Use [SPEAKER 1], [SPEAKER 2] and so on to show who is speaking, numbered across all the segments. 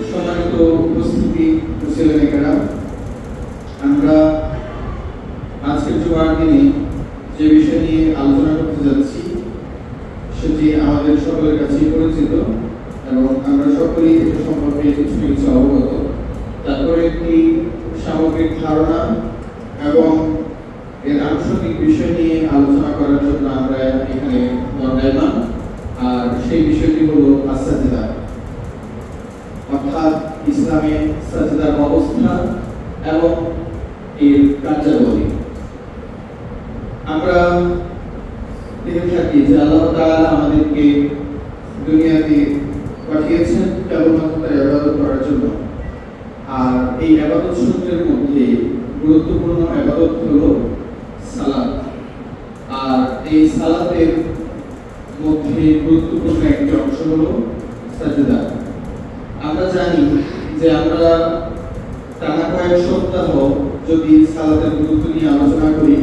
[SPEAKER 1] সম্মানিত উপস্থিতি মুসলিমেরা, আমরা আজকের জুমার দিনে যে বিষয় নিয়ে আলোচনা করতে যাচ্ছি সেটি আমাদের সকলের কাছেই পরিচিত এবং আমরা সকলেই এর সম্পর্কে কিছু কিছু অবগত। তারপরে একটি সামগ্রিক ধারণা এবং এর আনুষঙ্গিক বিষয় নিয়ে আলোচনা করার জন্য আমরা এখানে দণ্ডায়মান। আর সেই বিষয়টি হলো সাজদা, অর্থাৎ ইসলামে সাজদার অবস্থা এবং এর কার্যাবলী। আমরা দেখে থাকি যে আল্লাহ তাআলা আমাদেরকে দুনিয়াতে পাঠিয়েছেন কেবলমাত্র তার ইবাদত করার জন্য। আর এই ইবাদত সমূহের মধ্যে গুরুত্বপূর্ণ ইবাদত হলো সালাত। আর এই সালাতের মধ্যে গুরুত্বপূর্ণ একটি অংশ হলো সাজদা। আমরা জানি যে আমরা টানা কয়েক সপ্তাহ যদি সালাতের গুরুত্ব নিয়ে আলোচনা করি,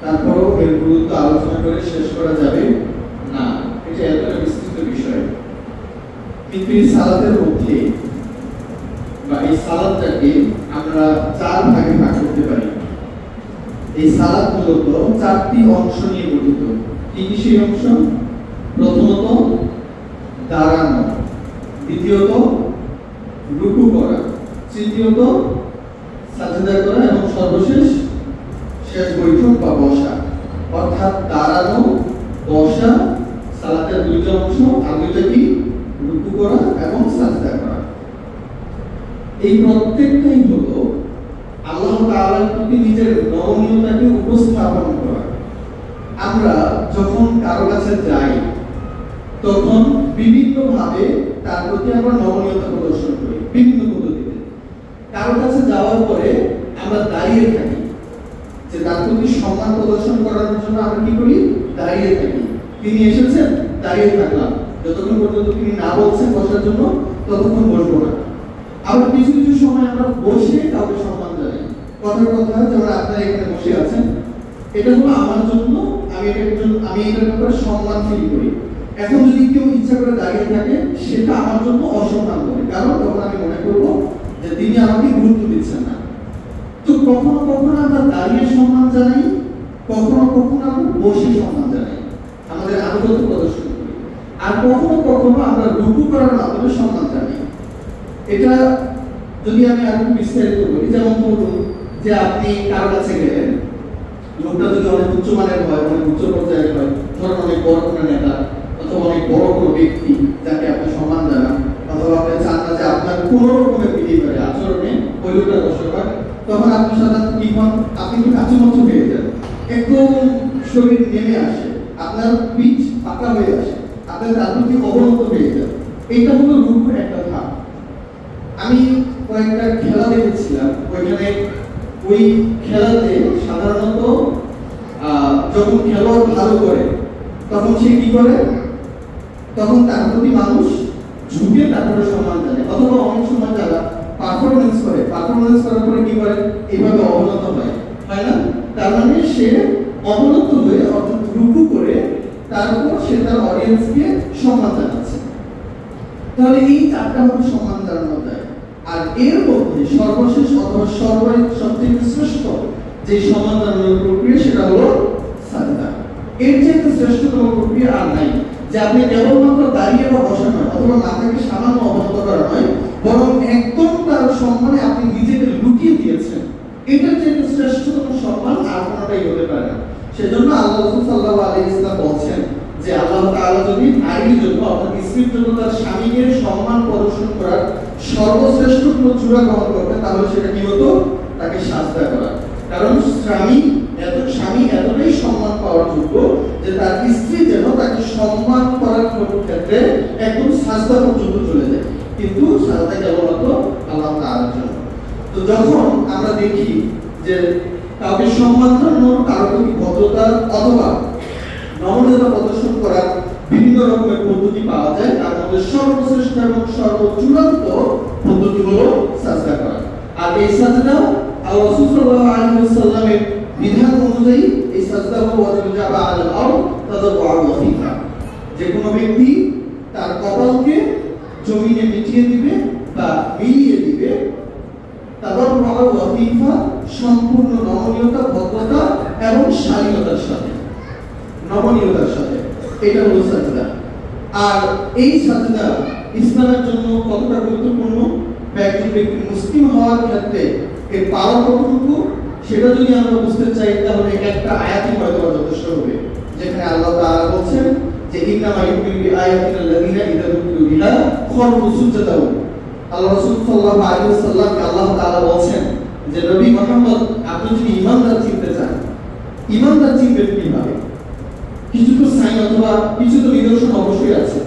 [SPEAKER 1] তারপরেও এর গুরুত্ব আলোচনা করে শেষ করা যাবে না। এটা এতটা বিস্তৃত বিষয়। কিন্তু এই সালাতের মধ্যে বা এই সালাতটাকে আমরা চার ভাগে ভাগ করতে পারি। এই সালাত মূলত চারটি অংশ নিয়ে গঠিত। কি কি সেই অংশ? প্রথমত দাঁড়ানো, দ্বিতীয়ত রুকু করা, তৃতীয়ত সাজদা করা এবং সর্বশেষ শেষ বৈঠক বা বসা। অর্থাৎ দাঁড়ানো, বসা সালাতের দুইটা অংশ, আর দুইটা কি? রুকু করা এবং সাজদা করা। এই প্রত্যেকটাই হলো আল্লাহ তাআলার প্রতি নিজের নমনীয়তাকে উপস্থাপন করা। আমরা যখন কারো কাছে যাই তখন বিভিন্ন ভাবে তার প্রতি আমরা নমনীয়তা প্রদর্শন করি, বিভিন্ন পদ্ধতিতে। কারো কাছে যাওয়ার পরে আমরা দাঁড়িয়ে থাকি, যে তার প্রতি সম্মান প্রদর্শন করার জন্য আমরা কি করি? দাঁড়িয়ে থাকি। তিনি এসেছেন, দাঁড়িয়ে থাকলাম, যতক্ষণ পর্যন্ত তিনি না বলছেন বসার জন্য ততক্ষণ বসবো না। আবার কিছু কিছু সময় আমরা বসে কাউকে সম্মান জানাই। কথার কথা, যেমন আপনারা এখানে বসে আছেন, এটা হলো আমার জন্য, আমি এটার ব্যাপারে সম্মান ফিল করি। এখন যদি কেউ ইচ্ছা করে দাঁড়িয়ে থাকে, সেটা আমার জন্য অসম্মান করে, কারণ তখন আমি মনে করবো যে তিনি আমাকে গুরুত্ব দিচ্ছেন না। তো কখনো কখনো আমরা দাঁড়িয়ে সম্মান জানাই, কখনো কখনো আমরা বসে সম্মান জানাই, আমাদের আনুগত্য প্রদর্শন করি। আর কখনো কখনো আমরা রুকু করার মাধ্যমে সম্মান জানাই। এটা যদি আমি আরো বিস্তারিত করি, যেমন ধরুন যে আপনি কারো কাছে গেলেন, লোকটা যদি অনেক উচ্চমানের হয়, অনেক উচ্চ পর্যায়ের হয়, ধরুন অনেক বড় কোনো নেতা অথবা অনেক বড় কোনো ব্যক্তি যাকে আপনি সম্মান জানান, অথবা আপনি চান না যে আপনার কোনো রকমের বিহেভিয়ারে আচরণে ওই লোকটা কষ্ট হয়, তখন আপনি সাধারণত কি হন? আপনি একটু কাঁচুমাচু হয়ে যান, একদম শরীর নেমে আসে, আপনার পিঠ পাকা হয়ে আসে, আপনার তার প্রতি অবনত হয়ে যায়। এটা হলো রুকুর একটা ধাপ। আমি কয়েকটা খেলা দেখেছিলাম, ওইখানে ওই খেলাতে সাধারণত যখন খেলোয়াড় ভালো করে তখন সে কি করে? তখন তার প্রতি মানুষ ঝুঁকে তারপরে সম্মান জানায়। অথবা অনেক সময় যারা পারফরমেন্স করার পরে কি করে? এইভাবে অবনত হয় না? তার মানে সে অবনত হয়ে, অর্থাৎ রুকু করে তারপর সে তার অডিয়েন্সকে সম্মান জানাচ্ছে। তাহলে এই চারটা ভাবে সম্মান জানানো যায়। আর এর মধ্যে সর্বশেষ অথবা সবচেয়ে শ্রেষ্ঠ যে সম্মান জানানোর প্রক্রিয়া, সেটা হলো সাজদা। এর চাইতে শ্রেষ্ঠতম প্রক্রিয়া আর নাই, যে আপনি কেবলমাত্র দাঁড়িয়ে বা বসা নয়, অথবা মাথাকে সামান্য অবনত করা নয়, বরং একদম তার সম্মানে আপনি নিজেকে লুকিয়ে দিয়েছেন। এটার চাইতে শ্রেষ্ঠতম সম্মান আর কোনোটাই হতে পারে না। সেজন্য আল্লাহ রাসূল সাল্লাল্লাহু আলাইহি ওয়াসাল্লাম বলছেন যে আল্লাহ তাআলা যদি নারীর জন্য, অর্থাৎ স্ত্রীর জন্য তার স্বামীকে সম্মান প্রদর্শন করার সর্বশ্রেষ্ঠ কোনো চূড়া গ্রহণ করতেন, তাহলে সেটা কি হতো? তাকে সাজদা করা। কারণ স্বামী এতটাই সম্মান পাওয়ার যোগ্য যে তার স্ত্রী যেন তাকে সম্মান করার ক্ষেত্রে একদম সাজদা পর্যন্ত চলে যায়। কিন্তু সাজদা কেবলমাত্র আল্লাহ তাআলার জন্য। তো যখন আমরা দেখি যে কাউকে সম্মান জানানোর, কারো প্রতি ভদ্রতা অথবা নমনীয়তা প্রদর্শন করার বিভিন্ন রকমের পদ্ধতি পাওয়া যায়, তার মধ্যে সর্বশ্রেষ্ঠ এবং সর্বচূড়ান্ত পদ্ধতি হলো সাজদা করা। আর এই সাজদা আল্লাহ রাসূল সাল্লাল্লাহু আলাইহি ওয়াসাল্লামের বিধান অনুযায়ী এই সাজদা হলো ওয়াজিব জাবা আল আরদ তাদাররুআ ওয়া খিফা। যে কোনো ব্যক্তি তার কপালকে জমিনে মিটিয়ে দিবে বা মিলিয়ে দিবে তাদের ওয়াকিফা সম্পূর্ণ নমনীয়তা, ভদ্রতা এবং শালীনতার সাথে, নমনীয়তার সাথে। এটা হলো সাজদা। আর এই সাজদা ইসলামের জন্য কতটা গুরুত্বপূর্ণ বা একজন ব্যক্তি মুসলিম হওয়ার ক্ষেত্রে এর পাওয়া কতটুকু, সেটা যদি আমরা বুঝতে চাই তাহলে একটা আয়াতই হয়তো যথেষ্ট হবে, যেখানে আল্লাহ তাআলা বলছেন যে ইন্নামা ইউমিনু বিআয়াতিনাল্লাযিনা ইযা যুকিরু বিহা খারু সুজদাও। আল্লাহ রাসূল সাল্লাল্লাহু আলাইহি ওয়াসাল্লামকে আল্লাহ তাআলা বলছেন যে নবী মুহাম্মদ, আপনি যদি ঈমানদার চিনতে চান, ঈমানদার চিনবেন কিভাবে? কিছু তো সাইন অথবা কিছু তো নিদর্শন অবশ্যই আছে,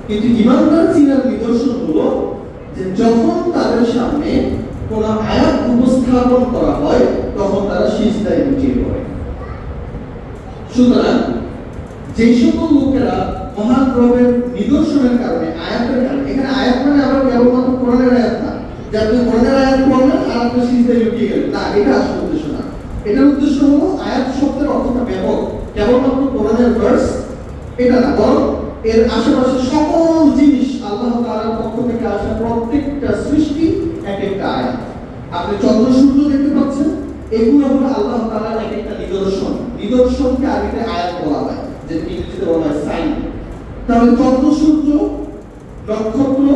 [SPEAKER 1] কিন্তু ঈমানদার চিনার নিদর্শন হলো যে যখন তাদের সামনে কোন আয়াত উপস্থাপন করা হয় তখন তারা সিজদায় লুটিয়ে পড়ে। সুতরাং যে সকল লোকেরা মহান রবের নিদর্শনের কারণে, আয়াতের কারণে, এখানে আয়াত মানে আবার কেবলমাত্র কোরআনের আয়াত না যে আপনি কোরআনের আয়াত পড়লেন আর আপনি সিজদায় লুটিয়ে গেলেন, না, এটা আসল উদ্দেশ্য না। এটার উদ্দেশ্য হলো আয়াত শব্দের অর্থটা ব্যাপক, কেবলমাত্র কোরআনের ভার্স এটা না, বরং এর আশেপাশে সকল জিনিস, আল্লাহ তাআলার পক্ষ থেকে আসা প্রত্যেকটা সৃষ্টি এক একটা আয়াত। আপনি চন্দ্র সূর্য দেখতে পাচ্ছেন, এগুলো হলো আল্লাহ তাআলার এক একটা নিদর্শন। নিদর্শনকে আরবিতে আয়াত বলা হয়, যেটা ইংরেজিতে বলা হয় সাইন। তাহলে চন্দ্র সূর্য, নক্ষত্র,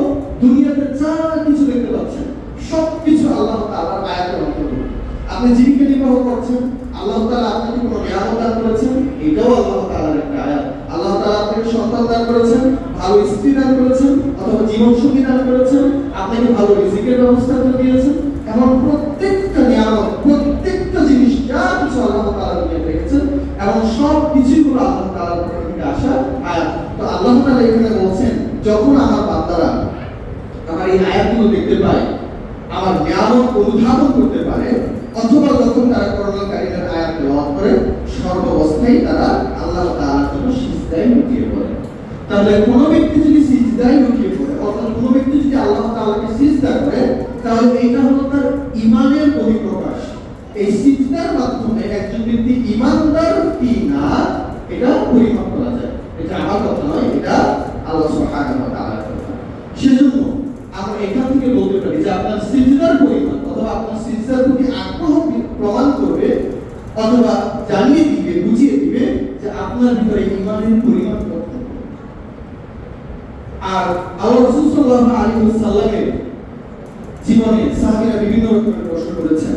[SPEAKER 1] দুনিয়াতে যা কিছু দেখতে পাচ্ছেন সবকিছু আল্লাহ তাআলার আয়াতের অন্তর্ভুক্ত। আপনি জীবিকা নির্বাহ করছেন, আল্লাহ তাআলা আপনাকে কোনো নিয়ামত দান করেছেন, এটাও আল্লাহ তাআলার একটা আয়াত। আল্লাহ তাআলা আপনাকে সন্তান দান করেছেন, ভালো স্ত্রী দান করেছেন অথবা জীবন সঙ্গী দান করেছেন, আপনাকে ভালো রিজিকের ব্যবস্থা করে দিয়েছেন, এমন প্রত্যেকটা নিয়ামত, প্রত্যেকটা জিনিস যা কিছু আল্লাহ তাআলা দুনিয়াতে রেখেছেন এবং সব কিছুই হলো আল্লাহ তাআলার পক্ষ থেকে আসা আয়াত। তো আল্লাহ তাআলা এখানে বলছেন, যখন আমার বান্দারা আমার এই আয়াতগুলো দেখতে পায়, আমার নিয়ামত অনুধাবন করতে পারে, অথবা যখন তারা কোরআনুল কারীমের আয়াত তেলাওয়াত করে, সর্বাবস্থায় তারা আল্লাহ তাআলার জন্য সিজদায় লুটিয়ে পড়ে। তাহলে কোন ব্যক্তি যদি সিজদায় লুটিয়ে পড়ে, অর্থাৎ কোন ব্যক্তি যদি আল্লাহ তাআলাকে সিজদা করে, তাহলে এটা হলো তার ঈমানের বহিঃপ্রকাশ। এই সিজদার মাধ্যমে একজন ব্যক্তি ঈমানদার কি না এটা পরিমাপ করা যায়। এটা আমার কথা নয়, এটা আল্লাহ সুবহানাহু ওয়া তাআলার কথা। সেজন্য আমরা এখান থেকে বলতে পারি যে আপনার সিজদার পরিমাণ অথবা আপনার সিজদার প্রতি আগ্রহ প্রমাণ করবে অথবা জানিয়ে দিবে, বুঝিয়ে দিবে যে আপনার ভিতরে ঈমানের পরিমাণ কত। আর আল্লাহ রাসূল সাল্লাল্লাহু আলাইহি ওয়াসাল্লামের জীবনে সাহাবীরা বিভিন্ন রকমের প্রশ্ন করেছেন।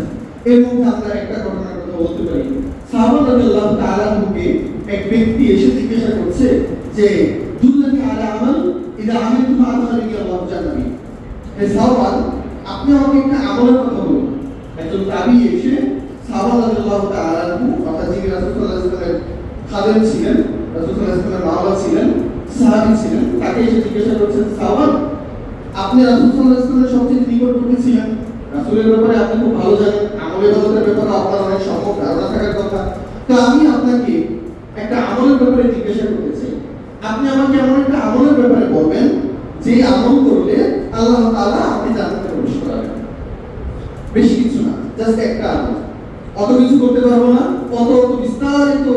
[SPEAKER 1] এর মধ্যে আমরা একটা ঘটনার কথা বলতে পারি। সাহাবা রাদিয়াল্লাহু তাআলা থেকে এক ব্যক্তি এসে জিজ্ঞাসা করছে যে দুল্লাহি আলা আমাল ইদা আমিলতু আ'মালানি আল্লাহু জান্নাতি। হে সাহাবা, আপনি আমাকে একটা আমলের কথা বলুন। একজন তাবী এসে সাহাবা রাদিয়াল্লাহু তাআলা অর্থাৎ যিনি রাসূল সাল্লাল্লাহু আলাইহি ওয়াসাল্লামের খাদেম ছিলেন, রাসূল সাল্লাল্লাহু আলাইহি ওয়াসাল্লামের মাওলা ছিলেন, সাহাবী ছিলেন, তাকে এসে জিজ্ঞাসা করছেন, সাহাবা, আপনি রাসূল সাল্লাল্লাহু আলাইহি ওয়াসাল্লামের সবচেয়ে নিকটবর্তী ছিলেন, রাসূলের ব্যাপারে আপনি খুব ভালো জানেন, আমলের ব্যাপারে আপনার অনেক সম্যক ধারণা থাকার কথা। তো আমি আপনাকে একটা আমলের ব্যাপারে জিজ্ঞাসা করতে চাই। আপনি আমাকে এমন একটা আমলের ব্যাপারে বলবেন যে আমল করলে আল্লাহ তাআলা আপনি জান্নাতে প্রবেশ করাবেন। বেশি কিছু না, জাস্ট একটা আমল। অত কিছু করতে পারবো না, অত বিস্তারিত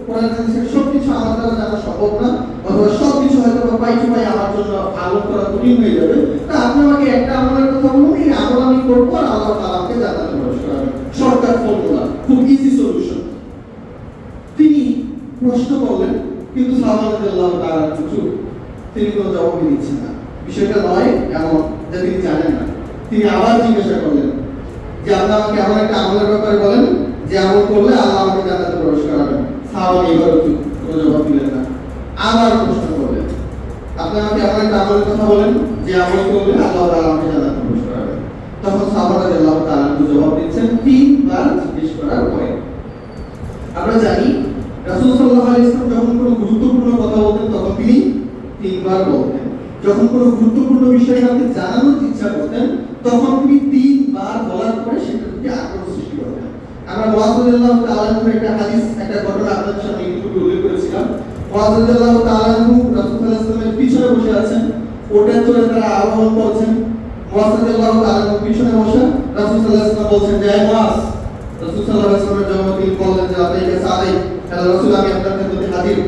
[SPEAKER 1] কোরআন হাদিসের সবকিছু আমার দ্বারা জানা সম্ভব না, অথবা সবকিছু হয়তো পাই টু পাই আমার জন্য আমল করা কঠিন হয়ে যাবে। তা আপনি আমাকে একটা আমলের কথা বলুন, এই আমল আমি করবো আর আল্লাহ তাআলা আমাকে জান্নাতে প্রবেশ করাবেন। শর্টকাট ফর্মুলা, খুব ইজি সলিউশন। তিনি প্রশ্ন করলেন, কিন্তু সাহাবা রাদিয়াল্লাহু তাআলা চুপ, তিনি কোনো জবাব দিচ্ছেন না। বিষয়টা নয় এমন যে তিনি জানেন না। তিনি আবার জিজ্ঞাসা করলেন যে আপনি আমাকে এমন একটা আমলের ব্যাপারে বলেন যে আমল করলে আল্লাহ আমাকে জান্নাতে প্রবেশ করাবেন। সাহাবা এবারও চুপ, কোনো জবাব দিলেন না। আবার প্রশ্ন করলেন, আপনি আমাকে এমন একটা আমলের কথা বলেন যে আমল করলে আল্লাহ তাআলা আমাকে জান্নাতে প্রবেশ করাবেন। তখন সাহাবা রাদিয়াল্লাহু তাআলা জবাব দিচ্ছেন তিনবার জিজ্ঞেস করার পরে। আমরা জানি রাসূল সাল্লাল্লাহু আলাইহি ওয়াসাল্লাম যখন কোনো গুরুত্বপূর্ণ কথা বলতেন তখন তিনি তিনবার বলতেন। যখন কোনো গুরুত্বপূর্ণ বিষয় আপনি জানানোর ইচ্ছা করতেন তখন তিনি তিনবার বলার পরে সেটা থেকে আগ্রহ সৃষ্টি করতেন। আমরা মুআয রাদিয়াল্লাহু তাআলা একটা হাদিস, একটা ঘটনা আপনাদের সামনে একটু উল্লেখ করেছিলাম। মুআয রাদিয়াল্লাহু তাআলা রাসূল সাল্লাল্লাহু আলাইহি ওয়াসাল্লামের পিছনে বসে আছেন, ওটার চলে তারা আরোহণ করছেন। মুআয রাদিয়াল্লাহু তাআলা পিছনে বসে রাসূল সাল্লাল্লাহু আলাইহি ওয়াসাল্লাম বলছেন, জয় মুআয। রাসূল সাল্লাল্লাহু আলাইহি ওয়াসাল্লামের জবাবে তিনি বললেন যে আপনি কাছে আলাই, হ্যালো রাসূল, আমি আপনার কাছে হাজির।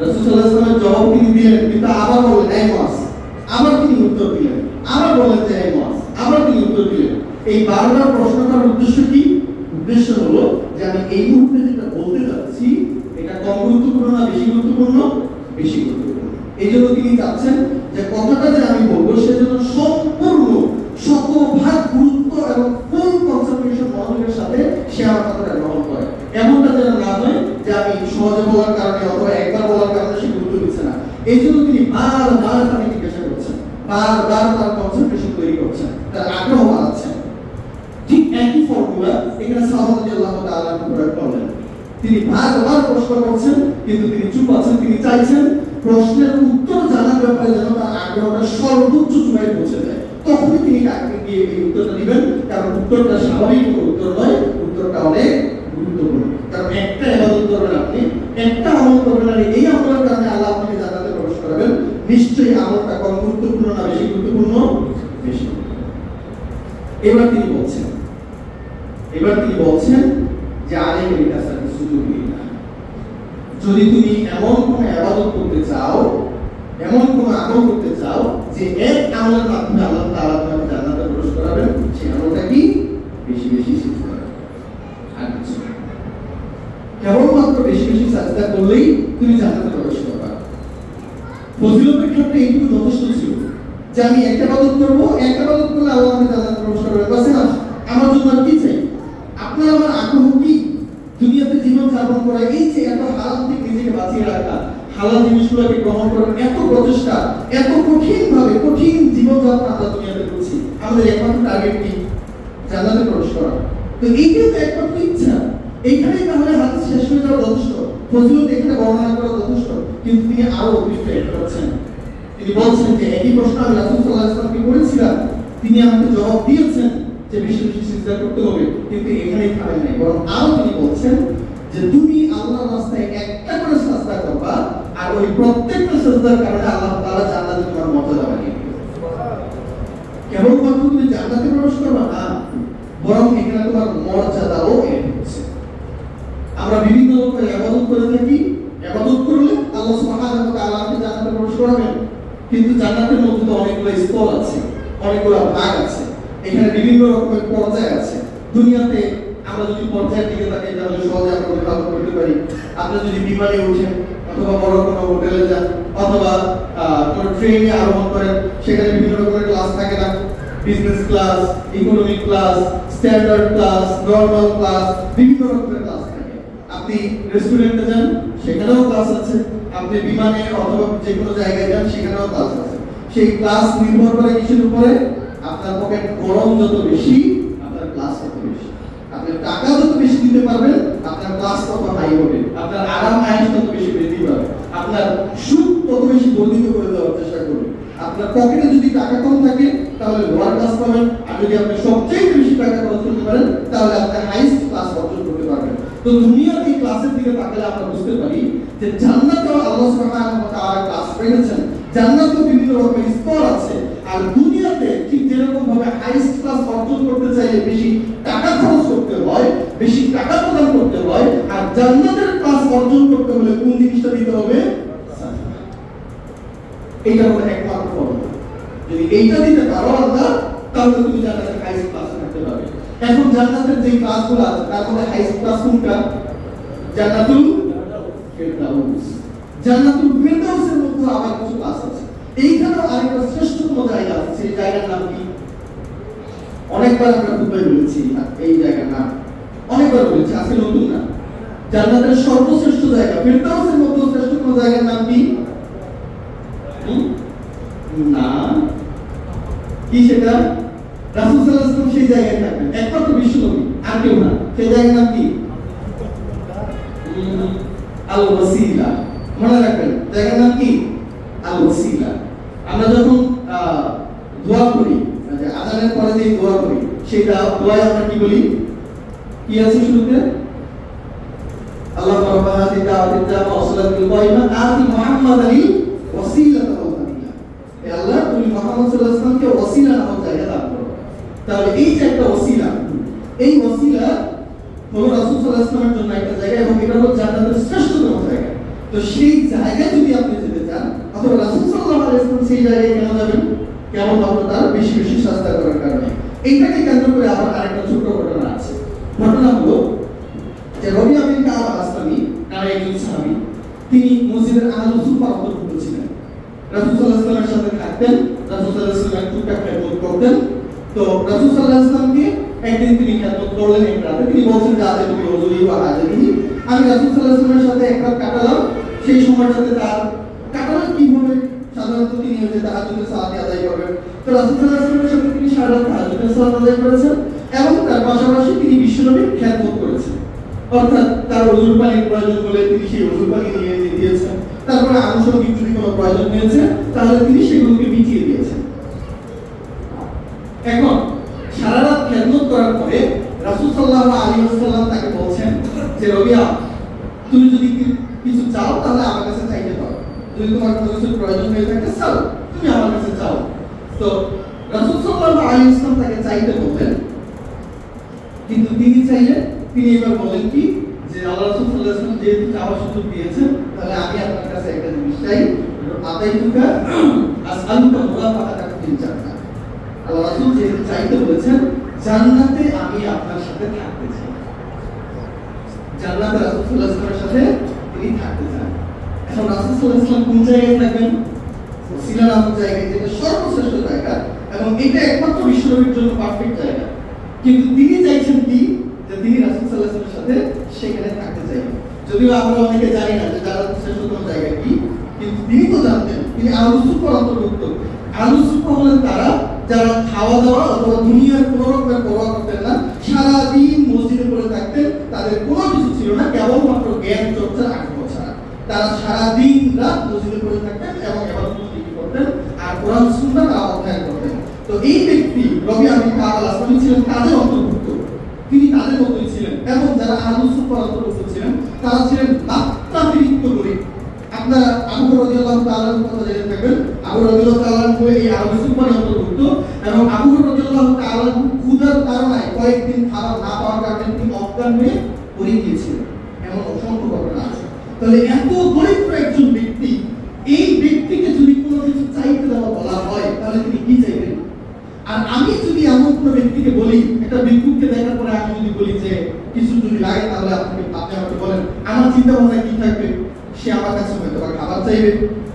[SPEAKER 1] রাসূল সাল্লাল্লাহু আলাইহি ওয়াসাল্লামের জবাব তিনি দিলেন, কিন্তু আবার বললেন, এই মুআয। আবার তিনি উত্তর দিলেন, আবার বললেন যে এই মুআয। আবার তিনি উত্তর দিলেন। এই বারবার প্রশ্ন করার উদ্দেশ্য কি? উদ্দেশ্য হলো যে আমি এই মুহূর্তে যেটা বলতে যাচ্ছি এটা কম গুরুত্বপূর্ণ না বেশি গুরুত্বপূর্ণ? বেশি গুরুত্বপূর্ণ। এই জন্য তিনি চাচ্ছেন যে কথাটা যে আমি বলবো সেজন্য সম্পূর্ণ শতভাগ গুরুত্ব এবং ফুল কনসেন্ট্রেশন মনোযোগের সাথে সে আমার কথাটা গ্রহণ করে। এমনটা যেন না হয় যে আমি সহজে বলার কারণে অথবা একবার বলার কারণে সে গুরুত্ব দিচ্ছে না। এই জন্য তিনি বারবার তাকে জিজ্ঞাসা করছেন, বারবার তার কনসেন্ট্রেশন তৈরি করছেন, তার আগ্রহ বাড়াচ্ছেন। ঠিক একই ফর্মুলা এখানে সাহাবা রাদিয়াল্লাহু তাআলা প্রয়োগ করলেন। তিনি বারবার প্রশ্ন করছেন কিন্তু তিনি চুপ আছেন। তিনি চাইছেন প্রশ্নের উত্তর জানার ব্যাপারে যেন তার আগ্রহটা সর্বোচ্চ চূড়ায় পৌঁছে যায়। তখনই তিনি তাকে গিয়ে এই উত্তরটা দিবেন, কারণ উত্তরটা স্বাভাবিক কোনো উত্তর নয়, উত্তরটা অনেক গুরুত্বপূর্ণ। কারণ একটা ইবাদত করবেন আপনি, একটা আমল করবেন, আর এই আমলের কারণে আল্লাহ আপনাকে জান্নাতে প্রবেশ করাবেন, নিশ্চয়ই আমলটা কম গুরুত্বপূর্ণ না বেশি গুরুত্বপূর্ণ? বেশি। এবার তিনি বলছেন যে আলেমের কাছে সুযোগ নেই না। যদি তুমি এমন কোন ইবাদত করতে চাও, এমন কোন আমল করতে চাও যে এক আমলের মাধ্যমে আল্লাহ তাআলা তোমাকে জান্নাতে প্রবেশ করাবেন, সেই আমলটা কি? বেশি বেশি সিজদা করা। আর কিছু না। কেবলমাত্র বেশি বেশি সিজদা করলেই তুমি জান্নাতে প্রবেশ করবে। ফজিলতের ক্ষেত্রে এইটুকু যথেষ্ট ছিল যে আমি একটা ইবাদত করব, একটা ইবাদত করলে আল্লাহ আমাকে জান্নাতে প্রবেশ করাবে। বাস না, আমার জন্য আর কি চাই? আপনার আমার আগ্রহ কি? দুনিয়াতে জীবন যাপন করা, এই যে এত হারাম থেকে নিজেকে বাঁচিয়ে রাখা, হালাল জিনিসগুলোকে গ্রহণ করার এত প্রচেষ্টা, এত কঠিন জীবন যাপন আমরা দুনিয়াতে করছি, আমাদের একমাত্র টার্গেট কি? জান্নাতে প্রবেশ করা। তো এইটাই তো একমাত্র ইচ্ছা। এইখানেই তাহলে হাদিস শেষ হয়ে যাওয়া যথেষ্ট, ফজিলত এখানে বর্ণনা করা যথেষ্ট। কিন্তু তিনি আরো অতিরিক্ত এড করছেন। তিনি বলছেন যে একই প্রশ্ন আমি রাসূল সাল্লাল্লাহু আলাইহি ওয়াসাল্লামকে করেছিলাম, তিনি আমাকে জবাব দিয়েছেন যে বেশি বেশি সিজদা করতে হবে, কিন্তু এখানেই থামেন নাই, বরং আরো তিনি বলছেন যে তুমি আল্লাহর রাস্তায় একটা করে সিজদা করবা, আর ওই প্রত্যেকটা সিজদার কারণে আল্লাহ তাআলা জান্নাতে তোমার মর্যাদা বাড়িয়ে দিবেন। কেবলমাত্র তুমি জান্নাতে প্রবেশ করবা না, বরং এখানে তোমার মর্যাদাও এড হচ্ছে। আমরা বিভিন্ন রকমের ইবাদত করে থাকি, ইবাদত করলে আল্লাহ সুবহানাহু ওয়া তাআলা আমাকে জান্নাতে প্রবেশ করাবেন, কিন্তু জান্নাতের মধ্যে তো অনেকগুলো স্তর আছে, অনেকগুলো ভাগ আছে, এখানে বিভিন্ন রকমের পর্যায় আছে। দুনিয়াতে আমরা যদি পর্যায়ের দিকে তাকাই তাহলে সহজে আমরা বিভাগ করতে পারি। আপনি যদি বিমানে ওঠেন অথবা বড় কোনো হোটেলে যান অথবা কোনো ট্রেনে আরোহণ করেন, সেখানে বিভিন্ন রকমের ক্লাস থাকে না? Business class, economic class, standard class, normal class, বিভিন্ন রকমের ক্লাস থাকে। আপনি রেস্টুরেন্টে যান, সেখানেও ক্লাস আছে। আপনি বিমানে অথবা যে কোনো জায়গায় যান, সেখানেও ক্লাস আছে। সেই ক্লাস নির্ভর করে কিসের উপরে? আপনার পকেট গরম যত বেশি, আপনার ক্লাস তত বেশি। আপনি টাকা যত বেশি দিতে পারবেন, আপনার ক্লাস তত হাই হবে, আপনার আরাম আয়েশ তত বেশি বৃদ্ধি পাবে, আপনার সুখ তত বেশি বর্ধিত করে দেওয়ার চেষ্টা করবে। আপনার পকেটে যদি টাকা কম থাকে তাহলে লোয়ার ক্লাস পাবেন, আর যদি আপনি সবচেয়ে বেশি টাকা খরচ করতে পারেন তাহলে আপনি হাইস্ট ক্লাস অর্জন করতে পারবেন। তো দুনিয়ার এই ক্লাসের দিকে তাকালে আমরা বুঝতে পারি যে জান্নাতে আল্লাহ সুবহানাহু ওয়া তাআলা ক্লাস রেখেছেন। জান্নাতে বিভিন্ন রকমের স্তর আছে, আর দুনিয়াতে ঠিক যেরকম ভাবে হাইস্ট ক্লাস অর্জন করতে চাইলে বেশি টাকা খরচ করতে হয়, বেশি টাকা প্রদান করতে হয়, আর জান্নাতের ক্লাস অর্জন করতে হলে কোন জিনিসটা দিতে হবে? এটা হলো একমাত্র ফর্মুলা। যদি এইটা দিতে পারো আল্লাহ, তাহলে তুমি জান্নাতের হাইস্ট ক্লাসে থাকতে পারবে। এখন জান্নাতের যে ক্লাসগুলো আছে তার মধ্যে হাইস্ট ক্লাস কোনটা? জান্নাতুল ফেরদাউস। জান্নাতুল ফেরদাউসের মধ্যে আবার কিছু ক্লাস আছে। এইখানেও আরেকটা শ্রেষ্ঠতম জায়গা আছে, সেই জায়গার নাম কি? অনেকবার আমরা খুতবায় বলেছি এই জায়গার নাম, অনেকবার বলেছি, আজকে নতুন না। জান্নাতের সর্বশ্রেষ্ঠ জায়গা ফেরদাউসের মধ্যে শ্রেষ্ঠতম জায়গার নাম কি? না, কি সেটা? রাসূল সাল্লাল্লাহু আলাইহি ওয়াসাল্লাম সেই জায়গায় থাকবেন, একমাত্র বিশ্বনবী, আর কেউ না। সেই জায়গার নাম কি? আল ওয়াসিলা। মনে রাখবেন, জায়গার নাম কি? আল ওয়াসিলা। আমরা যখন দোয়া করি, আযানের পরে যে দোয়া করি, সেই দোয়ায় আমরা কি বলি? কি আছে শুরুতে? আল্লাহুম্মা রাব্বা হাযিহি দাওয়াতিত তাম্মা ওয়া সালাতিল কায়িমা আতি মুহাম্মাদানি ওয়াসিলাতান ওয়া ফাদিলা। হে আল্লাহ, তুমি মুহাম্মদ সাল্লাল্লাহু আলাইহি ওয়াসাল্লামকে ওয়াসিলা নামক জায়গা দান করো। তাহলে এই যে একটা ওয়াসিলা, এই ওয়াসিলা হলো রাসূল সাল্লাল্লাহু আলাইহি ওয়াসাল্লামের জন্য একটা জায়গা, এবং এটা হলো জান্নাতের শ্রেষ্ঠতম জায়গা। তো সেই জায়গায় যদি আপনি যেতে চান, অথবা রাসূল সাল্লাল্লাহু আলাইহি ওয়াসাল্লাম সেই জায়গায় কেন যাবেন? কেবলমাত্র তার বেশি বেশি সাজদা করার কারণে। এইটাকে কেন্দ্র করে আবার আরেকটা ছোট ঘটনা আছে। ঘটনা হলো যে রবিআ বিন কাব আল-আসলামি নামে একজন সাহাবী, তিনি মসজিদের আহলুস সুফার অন্তর্ভুক্ত ছিলেন। রাসূল সাল্লাল্লাহু আলাইহি ওয়াসাল্লামের সাথে থাকতেন, রাসূল সাল্লাল্লাহু আলাইহি ওয়াসাল্লাম টুকটাক খেদমত করতেন। তো রাসূল সাল্লাল্লাহু আলাইহি ওয়াসাল্লামকে একদিন তিনি খেদমত করলেন এক রাতে, তিনি বলছেন যে আজ তুমি ওযুই ওয়া হাজারিহি, আমি রাসূল সাল্লাল্লাহু আলাইহি ওয়াসাল্লামের সাথে এক রাত কাটালাম। সেই সময়টাতে তার কাটালেন কিভাবে? সাধারণত তিনি হচ্ছে তাহাজ্জুদের সালাত আদায় করবেন। তো রাসূল সাল্লাল্লাহু আলাইহি ওয়াসাল্লামের সাথে তিনি সারা রাত তাহাজ্জুদের সালাত আদায় করেছেন এবং তার পাশাপাশি তিনি বিশ্বনবীর খেদমত করেছেন। অর্থাৎ তার ওযুর পানির প্রয়োজন হলে তিনি সেই ওযুর পানি নিয়ে দিয়েছেন, তারপরে আনুষঙ্গিক যদি কোনো প্রয়োজন হয়েছে তাহলে তিনি সেগুলোকে মিটিয়ে দিয়েছেন। এখন সারা রাত খেদমত করার পরে রাসূল সাল্লাল্লাহু আলাইহি ওয়াসাল্লাম তাকে বলছেন যে রবিয়া, তুমি যদি কিছু চাও তাহলে আমার কাছে চাইতে পারো, যদি তোমার কোনো কিছু প্রয়োজন হয়ে থাকে চাও, তুমি আমার কাছে চাও। তো রাসূল সাল্লাল্লাহু আলাইহি ওয়াসাল্লাম তাকে চাইতে বললেন, কিন্তু তিনি চাইলেন, তিনি এবার বলেন কি যে আল্লাহ রাসূল সাল্লাল্লাহু আলাইহি ওয়াসাল্লাম যেহেতু চাওয়ার সুযোগ দিয়েছেন, তাহলে আমি আপনার কাছে একটা জিনিস চাই, আতাইতুকা আসআলুকা মুরাফাকাতাকা ফিল জান্নাহ। আল্লাহ রাসূল যেহেতু চাইতে বলেছেন, জান্নাতে আমি আপনার সাথে থাকতে চাই, জান্নাতে রাসূল সাল্লাল্লাহু আলাইহি ওয়াসাল্লামের সাথে তিনি থাকতে চান। এখন রাসূল সাল্লাল্লাহু আলাইহি ওয়াসাল্লাম কোন জায়গায় থাকবেন? ওসিলা নামক জায়গায়, যেটা সর্বশ্রেষ্ঠ জায়গা এবং এটা একমাত্র বিশ্বনবীর জন্য পারফেক্ট জায়গা। কিন্তু তিনি চাইছেন কি যে তিনি রাসূল সাল্লাল্লাহু আলাইহি ওয়াসাল্লামের সাথে সেখানে থাকতে চাইবেন। যদিও আমরা অনেকে জানি না যে জান্নাতের শ্রেষ্ঠতম জায়গা কি, কিন্তু তিনি তো জানতেন। তিনি আহলুস সুফার অন্তর্ভুক্ত। আহলুস সুফা হলেন তারা যারা খাওয়া দাওয়া অথবা দুনিয়ার কোনো রকমের পরোয়া করতেন না, সারাদিন মসজিদে পড়ে থাকতেন, তাদের কোনো কিছু ছিল না কেবলমাত্র জ্ঞান চর্চার আগ্রহ ছাড়া। তারা সারাদিন রাত মসজিদে পড়ে থাকতেন এবং ইবাদত করতেন আর কোরআন সুন্নাহ অধ্যয়ন করতেন। তো এই ব্যক্তি রবিআ বিন কাব আল-আসলামি ছিলেন তাদের অন্তর্ভুক্ত, তিনি তাদের মতোই ছিলেন। এবং যারা আহলুস সুফার অন্তর্ভুক্ত ছিলেন তারা ছিলেন মাত্রাতিরিক্ত গরীব। আপনারা আবু হুরায়রা রাদিয়াল্লাহু তাআলার কথা জেনে থাকবেন, আবু হুরায়রা রাদিয়াল্লাহু তাআলা এই আহলুস সুফার অন্তর্ভুক্ত এবং আবু হুরায়রা রাদিয়াল্লাহু তাআলা ক্ষুধার কারণে কয়েকদিন খাবার না পাওয়ার কারণে তিনি অজ্ঞান হয়ে পড়ে গিয়েছিলেন, এমন অসংখ্য ঘটনা আছে। তাহলে এত দরিদ্র একজন ব্যক্তি, এই ব্যক্তিকে যদি কোনো কিছু চাইতে দেওয়া বলা হয় তাহলে তিনি কি চাইবেন? আর আমি যদি এমন কোনো ব্যক্তিকে বলি, একটা ভিক্ষুককে দেখার পরে আমি যদি বলি যে কিছু যদি লাগে তাহলে আপনি আমাকে বলেন, আমার চিন্তা ভাবনা কি থাকবে? সে আমার কাছে হয়তো খাবার চাইবে,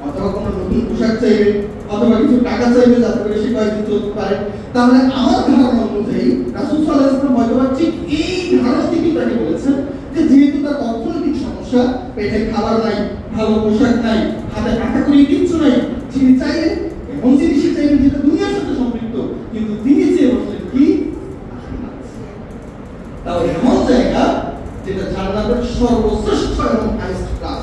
[SPEAKER 1] অথবা কোনো নতুন পোশাক চাইবে, অথবা কিছু টাকা চাইবে যাতে করে সে কয়েকদিন চলতে পারে। তাহলে আমার ধারণা অনুযায়ী রাসূল সাল্লাল্লাহু আলাইহি ওয়াসাল্লাম হয়তো ঠিক এই ধারণা থেকেই তাকে বলেছেন যে যেহেতু তার অর্থনৈতিক সমস্যা, পেটে খাবার নাই, ভালো পোশাক নাই, হাতে টাকা করে কিচ্ছু নাই, তিনি চাইলেন এমন জিনিসই চাইলেন যেটা দুনিয়ার সাথে সম্পৃক্ত, কিন্তু তিনি চেয়ে বসলেন কি? তাহলে এমন জায়গা যেটা জান্নাতের সর্বশ্রেষ্ঠ এবং হাইয়েস্ট ক্লাস,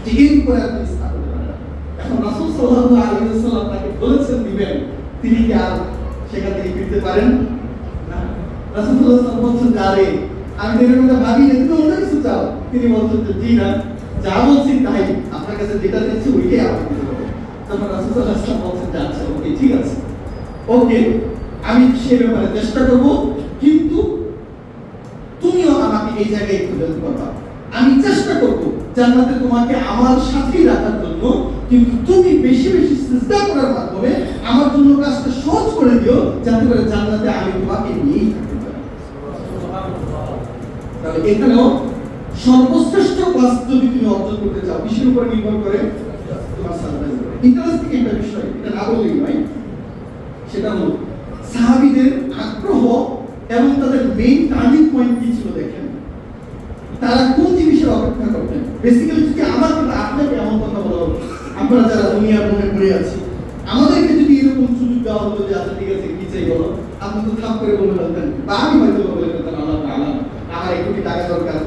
[SPEAKER 1] যে এরপরে আপনি স্থাপন করেন। এখন রাসূল সাল্লাল্লাহু আলাইহি ওয়াসাল্লাম তাকে বলেছেন দিবেন, তিনি কি আর সেখান থেকে ফিরতে পারেন না? রাসূল সাল্লাল্লাহু আলাইহি ওয়াসাল্লাম বলছেন, আরে আমি তো এরকম ভাবি না, তুমি অন্য কিছু চাও। তিনি বলছেন যে জি না, যা বলছি তাই, আপনার কাছে যেটা চাইছি ওইটাই আমাকে দিতে হবে। তখন রাসূল সাল্লাল্লাহু আলাইহি ওয়াসাল্লাম বলছেন যে আচ্ছা ওকে, ঠিক আছে, ওকে, আমি সে ব্যাপারে চেষ্টা করব, কিন্তু তুমিও আমাকে এই জায়গায় একটু হেল্প করবা। আমি চেষ্টা করব জান্নাতে তোমাকে আমার সাথেই রাখার জন্য, কিন্তু তুমি বেশি বেশি সিজদা করার মাধ্যমে আমার জন্য কাজটা সহজ করে দিও, যাতে করে জান্নাতে আমি তোমাকে নিয়েই থাকতে পারি। তাহলে এখানেও সর্বশ্রেষ্ঠ কাজ যদি তুমি অর্জন করতে চাও, কিসের উপর নির্ভর করে? তোমার সারপ্রাইজ করে। ইন্টারেস্টিং একটা বিষয়, এটা না বললেই নয়, সেটা হলো সাহাবীদের আগ্রহ এবং তাদের মেইন টার্নিং পয়েন্ট কি ছিল দেখেন। তারা কোন জিনিসের অপেক্ষা করতেন? বেসিক্যালি যদি আমার কথা আপনাকে এমন কথা বলা হতো, আমরা যারা দুনিয়ার মধ্যে ঘুরে আছি, আমাদেরকে যদি এরকম সুযোগ দেওয়া হতো যে আচ্ছা ঠিক আছে কি চাই বলো, আপনি তো থাম করে বলে ফেলতেন, বা আমি হয়তো বলে ফেলতাম আল্লাহ তাআলা আমার একটু টাকা দরকার,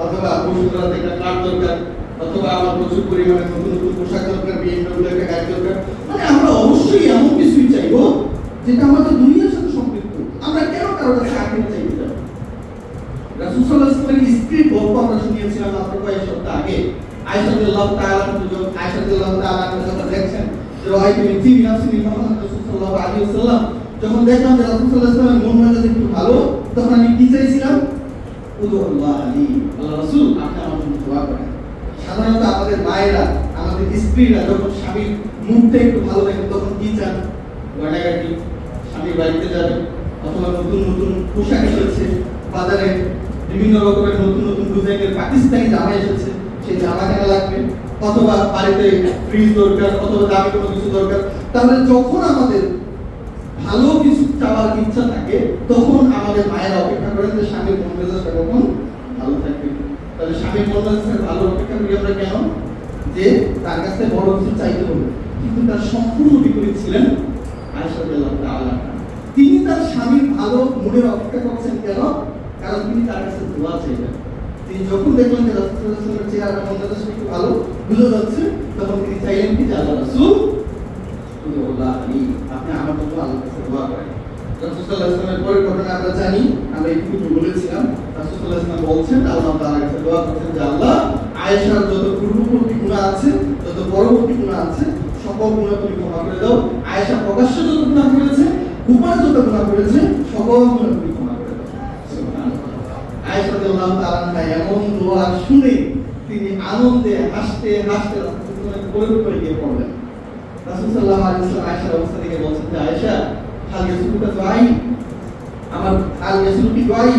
[SPEAKER 1] অথবা বসুন্ধরাতে একটা ফ্ল্যাট দরকার, অথবা আমার প্রচুর পরিমাণে নতুন নতুন পোশাক দরকার, বিএমডব্লিউ একটা গাড়ি দরকার। মানে আমরা অবশ্যই এমন কিছুই চাইবো যেটা আমাদের দুনিয়ার সাথে সম্পৃক্ত। আমরা কেন কারো কাছে আখেরাত চাইতে যাব? রাসূল সাল্লাল্লাহু আলাইহি ওয়াসাল্লামের স্ত্রীর গল্প আমরা শুনিয়েছিলাম মাত্র কয়েক সপ্তাহ আগে। আয়েশা রাদিয়াল্লাহু তাআলা যখন দেখছেন যে রাআইতু মিন তিবি নাফসি মিন মুহাম্মদ সাল্লাল্লাহু আলাইহি ওয়াসাল্লাম, যখন দেখলাম যে রাসূল সাল্লাল্লাহু আলাইহি ওয়াসাল্লামের মন মেজাজ একটু ভালো, তখন আমি কি চাইছিলাম? উদুল্লাহ আলী, আল্লাহ রাসূল আপনি আমার জন্য দোয়া করেন। সাধারণত আমাদের মায়েরা, আমাদের স্ত্রীরা যখন স্বামীর মুখটা একটু ভালো দেখে তখন কি চান? গয়নাগাটি, স্বামীর বাড়িতে যাবেন, অথবা নতুন নতুন পোশাক এসেছে বাজারে, বিভিন্ন রকমের নতুন নতুন ডিজাইনের পাকিস্তানি জামা এসেছে, সেই জামা কেনা লাগবে, অথবা বাড়িতে ফ্রিজ দরকার, অথবা দামি কোনো কিছু দরকার। তাহলে যখন আমাদের ভালো কিছু চাওয়ার ইচ্ছা থাকে তখন আমাদের মায়েরা অপেক্ষা করেন যে স্বামীর মন মেজাজটা কখন ভালো থাকবে। তাহলে স্বামীর মন মেজাজটা ভালো অপেক্ষা করি আমরা কেন? যে তার কাছে বড় কিছু চাইতে হবে। কিন্তু তার সম্পূর্ণ বিপরীত ছিলেন আয়েশা রাদিয়াল্লাহু তাআলা। তিনি তার স্বামীর ভালো মুডের অপেক্ষা করছেন কেন? কারণ তিনি তার কাছে দোয়া চাইবেন। তিনি যখন দেখলেন যে রাসূলুল্লাহ সাল্লাল্লাহু আলাইহি ওয়াসাল্লামের চেহারা মন মেজাজটা একটু ভালো বোঝা যাচ্ছে, তখন তিনি চাইলেন কি যে আল্লাহ রাসূল আপনি আমার জন্য আল্লাহর কাছে দোয়া করেন। রাসূল সাল্লাল্লাহু আলাইহি ওয়াসাল্লামের পরের ঘটনা আমরা জানি, আমরা একটু বলেছিলাম। রাসূল সাল্লাল্লাহু আলাইহি ওয়াসাল্লাম বলছেন আল্লাহ তাআলার কাছে দোয়া করছেন যে আল্লাহ আয়েশার যত পূর্ববর্তী গুনাহ আছে, যত পরবর্তী গুনাহ আছে, সকল গুনাহ তুমি ক্ষমা করে দাও। আয়েশা প্রকাশ্যে যত গুনাহ করেছে, গোপনে যত গুনাহ করেছে, সকল গুনাহ তুমি ক্ষমা করে দাও। সুবহানাল্লাহ। আয়েশা রাদিয়াল্লাহু তাআলা এমন দোয়া শুনে তিনি আনন্দে হাসতে হাসতে রাসূলের কোলের উপরে গিয়ে পড়লেন। রাসূল সাল্লাল্লাহু আলাইহি ওয়াসাল্লাম আয়েশার অবস্থা দেখে বলছেন যে আয়েশা, হাল ইয়াসুলুকা দুআই, আমার হাল ইয়াসুলুকি দুআই,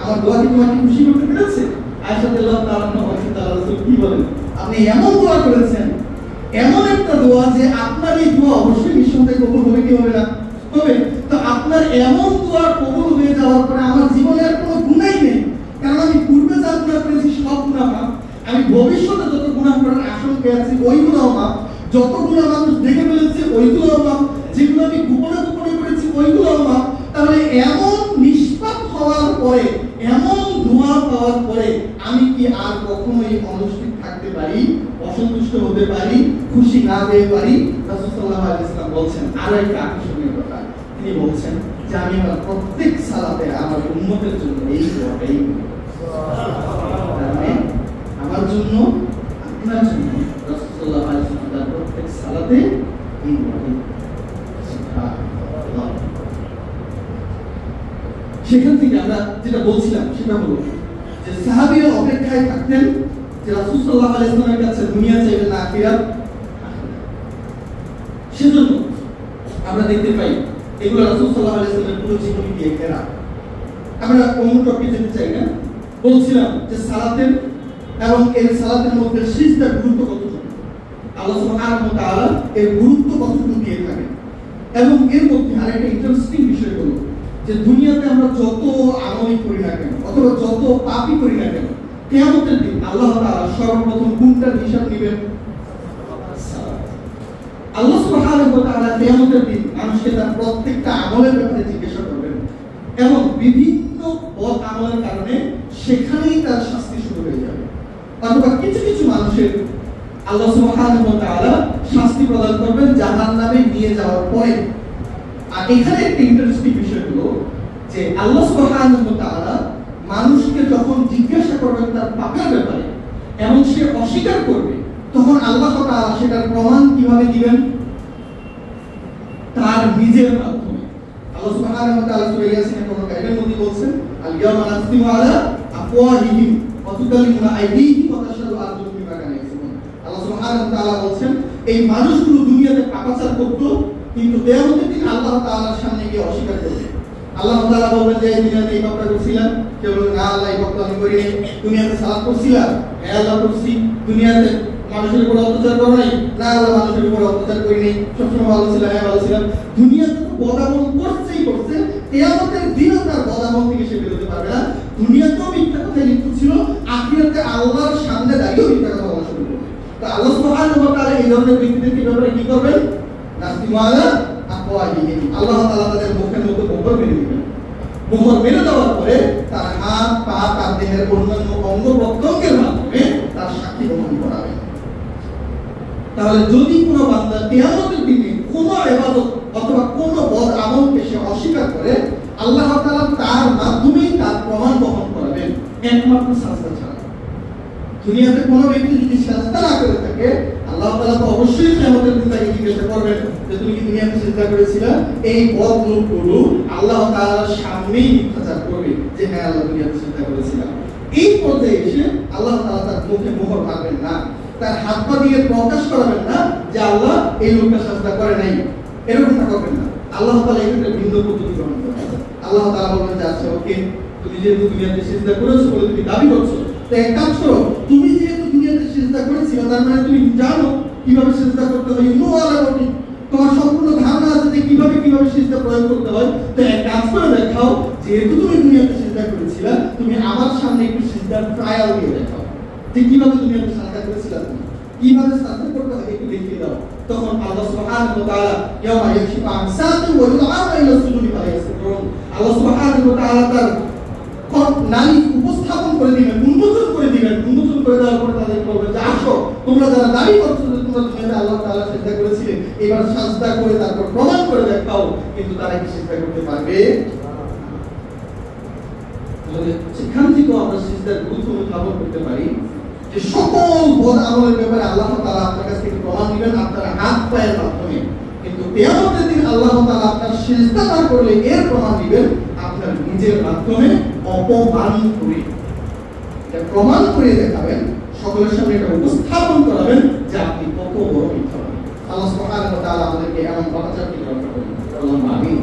[SPEAKER 1] আমার দোয়া কি তোমাকে খুশি করতে পেরেছে? আয়েশা রাদিয়াল্লাহু তাআলা বলছেন তাআলা রাসূল কি বলেন, আপনি এমন দোয়া করেছেন, এমন একটা দোয়া যে আপনার এই দোয়া অবশ্যই নিঃসন্দেহে কবুল হবে কি হবে না? হবে। তো আপনার এমন দোয়া কবুল হয়ে যাওয়ার পরে আমার জীবনে আর কোনো গুনাহই নেই, কারণ আমি পূর্বে যা গুনাহ করেছি সব গুনাহ মাফ, আমি ভবিষ্যতে যত গুনাহ করার আশঙ্কা আছে ওই গুনাহ মাফ, যত গুনাহ মানুষ দেখে ফেলেছে ওইগুলো মাফ, যেগুলো আমি গোপনে গোপনে করেছি ওইগুলো মাফ। তাহলে এমন নিষ্পাপ হওয়ার পরে, এমন দোয়া পাওয়ার পরে আমি কি আর কখনোই অনুষ্ঠিত থাকতে পারি, অসন্তুষ্ট হতে পারি, খুশি না পেয়ে পারি? রাসূল সাল্লাল্লাহু আলাইহি ওয়াসাল্লাম বলছেন আরো একটা আকর্ষণীয় কথা, তিনি বলছেন যে আমি আমার প্রত্যেক সালাতে আমার উম্মতের জন্য এই দোয়াটাই করি। আমার জন্য, আপনার জন্য রাসূল সাল্লাল্লাহু আলাইহি ওয়াসাল্লাম তার প্রত্যেক সালাতে এই দোয়াটাই করেন। সুবহানাল্লাহ। সেখান থেকে আমরা যেটা বলছিলাম সেটা হলো যে সাহাবীরা অপেক্ষায় থাকতেন যে রাসূল সাল্লাল্লাহু আলাইহি ওয়াসাল্লামের কাছে দুনিয়া চাইবেন না আখিরাত। সেজন্য আমরা দেখতে পাই এগুলো রাসূল সাল্লাল্লাহু আলাইহি ওয়াসাল্লামের পুরো জীবনী দিয়ে ঘেরা। আমরা অন্য টপিকে যেতে চাই না, বলছিলাম যে সালাতের এবং এই সালাতের মধ্যে সিজদার গুরুত্ব কতটুকু, আল্লাহ সুবহানাহু ওয়া তাআলা এর গুরুত্ব কতটুকু দিয়ে থাকেন। এবং এর মধ্যে আরেকটা ইন্টারেস্টিং বিষয় হলো যে দুনিয়াতে আমরা যত আমলই করি না কেন, অথবা যত পাপই করি না কেন, কিয়ামতের দিন আল্লাহ তাআলা সর্বপ্রথম কোনটার হিসাব নেবেন? সালাত। আল্লাহ সুবহানাহু ওয়া তাআলা কিয়ামতের দিন মানুষকে তার প্রত্যেকটা আমলের ব্যাপারে জিজ্ঞাসা করবেন এবং বিভিন্ন বদ আমলের কারণে সেখানেই তার শাস্তি শুরু হয়ে যাবে। অথবা কিছু কিছু মানুষের আল্লাহ সুবহানাহু ওয়া তাআলা শাস্তি প্রদান করবেন জাহান্নামে নিয়ে যাওয়ার পরে। আর এখানে একটা ইন্টারেস্টিং বিষয় হলো যে আল্লাহ সুবহানাহু ওয়া তাআলা মানুষকে যখন জিজ্ঞাসা করবেন তার পাপের ব্যাপারে এবং সে অস্বীকার করবে, তখন আল্লাহ তাআলা সেটার প্রমাণ কিভাবে দিবেন? তার নিজের মাধ্যমে। আল্লাহ সুবহানাহু ওয়া তাআলা সূরা ইয়াসিনের কোন আয়াতের মধ্যে বলছেন আল ইয়াওমা নাখতিমু আলা আফওয়াহিহিম ওয়া তুকাল্লিমুনা আইদিহিম ওয়া তাশহাদু আরজুলুহুম বিমা কানু ইয়াকসিবুন। আল্লাহ সুবহানাহু ওয়া তাআলা বলছেন এই মানুষগুলো দুনিয়াতে পাপাচার করত, কিন্তু কিয়ামতের দিন আল্লাহ তাআলার সামনে গিয়ে অস্বীকার করবে। আল্লাহ তাআলা বলবেন যে দুনিয়াতে এই পাপটা করছিলাম, কেউ বলবে না আল্লাহ এই পাপটা আমি করি নাই। দুনিয়াতে সালাত করছিলাম, হ্যাঁ আল্লাহ করছি। দুনিয়াতে মানুষের উপর অত্যাচার করো নাই, না আল্লাহ মানুষের উপর অত্যাচার করি নাই, সবসময় ভালো ছিলাম, হ্যাঁ ভালো ছিলাম। দুনিয়াতে তো বদামল করছেই করছে, কিয়ামতের দিনও তার বদামল থেকে সে বেরোতে পারবে না। দুনিয়াতেও মিথ্যা কথায় লিপ্ত ছিল, আখিরাতে আল্লাহর সামনে দাঁড়িয়েও মিথ্যা কথা বলা শুরু করবে। তো আল্লাহ সুবহানাহু ওয়া তাআলা এই ধরনের ব্যক্তিদেরকে ব্যাপারে কি করবেন? নাখতিমু আলা আফওয়াহিহিম, আল্লাহ তাআলা তাদের মুখের মধ্যে মোহর মেরে দিবেন। মোহর মেরে দেওয়ার পরে তার হাত পা তার দেহের অন্যান্য অঙ্গ প্রত্যঙ্গের মাধ্যমে তার সাক্ষী গ্রহণ করাবেন। তাহলে যদি কোনো বান্দা কিয়ামতের দিনে কোনো ইবাদত অথবা কোনো বদ আমলকে সে অস্বীকার করে, আল্লাহ তাআলা তার মাধ্যমেই তার প্রমাণ বহন করাবেন, একমাত্র সাজদা ছাড়া। দুনিয়াতে কোনো ব্যক্তি যদি সাজদা না করে থাকে, আল্লাহ তাআলা তো অবশ্যই কিয়ামতের দিন তাকে জিজ্ঞাসা করবেন যে তুমি কি দুনিয়াতে সিজদা করেছিলা? এই বদ লোকগুলো আল্লাহ তাআলার সামনেই মিথ্যাচার করবে যে হ্যাঁ আল্লাহ দুনিয়াতে সিজদা করেছিলাম। এই পর্যায়ে এসে আল্লাহ তাআলা তার মুখে মোহর মারবেন না, তার হাত পা দিয়ে প্রকাশ করাবেন না যে আল্লাহ এই লোকটা সাজদা করে নাই, এরকমটা করবেন না। আল্লাহ তাআলা এখানে ভিন্ন পদ্ধতি গ্রহণ করেন। আল্লাহ তাআলা বলেন যে আচ্ছা ওকে, তুমি যেহেতু দুনিয়াতে সিজদা করেছো বলে তুমি দাবি করছো, তো এক কাজ করো, তুমি যেহেতু দুনিয়াতে সিজদা করেছিলে তার মানে তুমি জানো কিভাবে সিজদা করতে হয়, you know all about it, তোমার সম্পূর্ণ ধারণা আছে যে কিভাবে সিজদা প্রয়োগ করতে হয়। তো এক কাজ করে দেখাও, যেহেতু তুমি দুনিয়াতে সিজদা করেছিলে, তুমি আমার সামনে একটু সিজদার ট্রায়াল দিয়ে দেখাও যে কিভাবে দুনিয়াতে সিজদা করেছিলে, কিভাবে সিজদা করতে হয় একটু দেখিয়ে দাও। তখন আল্লাহ সুবহানাহু ওয়া তাআলা ইয়াওমা ইয়াকশিফু আন সাআতিন ওয়া ইউদআউনা ইলা সুজুদি ফালা ইয়াসতাতিউন, আল্লাহ সুবহানাহু ওয়া তাআলা তার নারী উপস্থাপন করে দিবেন, উন্মোচন করে দিবেন, উন্মোচন করে দেওয়ার পরে তাদের বলবেন যে আসো, তোমরা যারা দাবি করছো যে তোমরা দুনিয়াতে আল্লাহ তাআলা সিজদা করেছিলে, এবার সিজদা করে তারপর প্রমাণ করে দেখাও। কিন্তু তারা কি সিজদা করতে পারবে? তাহলে সেখান থেকে আমরা সিজদার গুরুত্ব অনুধাবন করতে পারি যে সকল বদ আমলের ব্যাপারে আল্লাহ তাআলা আপনার কাছ থেকে প্রমাণ দিবেন আপনার হাত পায়ের মাধ্যমে, কিন্তু কিয়ামতের দিন আল্লাহ তাআলা আপনার সিজদা না করলে এর প্রমাণ দিবেন আপনার নিজের মাধ্যমে অপমান করে। এটা প্রমাণ করে দেখাবেন, সকলের সামনে এটা উপস্থাপন করাবেন যে আপনি কত বড় মিথ্যাবাদী। আল্লাহ সুবহানাহু ওয়া তাআলা আমাদেরকে এমন বাঁচাতে রক্ষা করুন। আল্লাহুম্মা আমিন।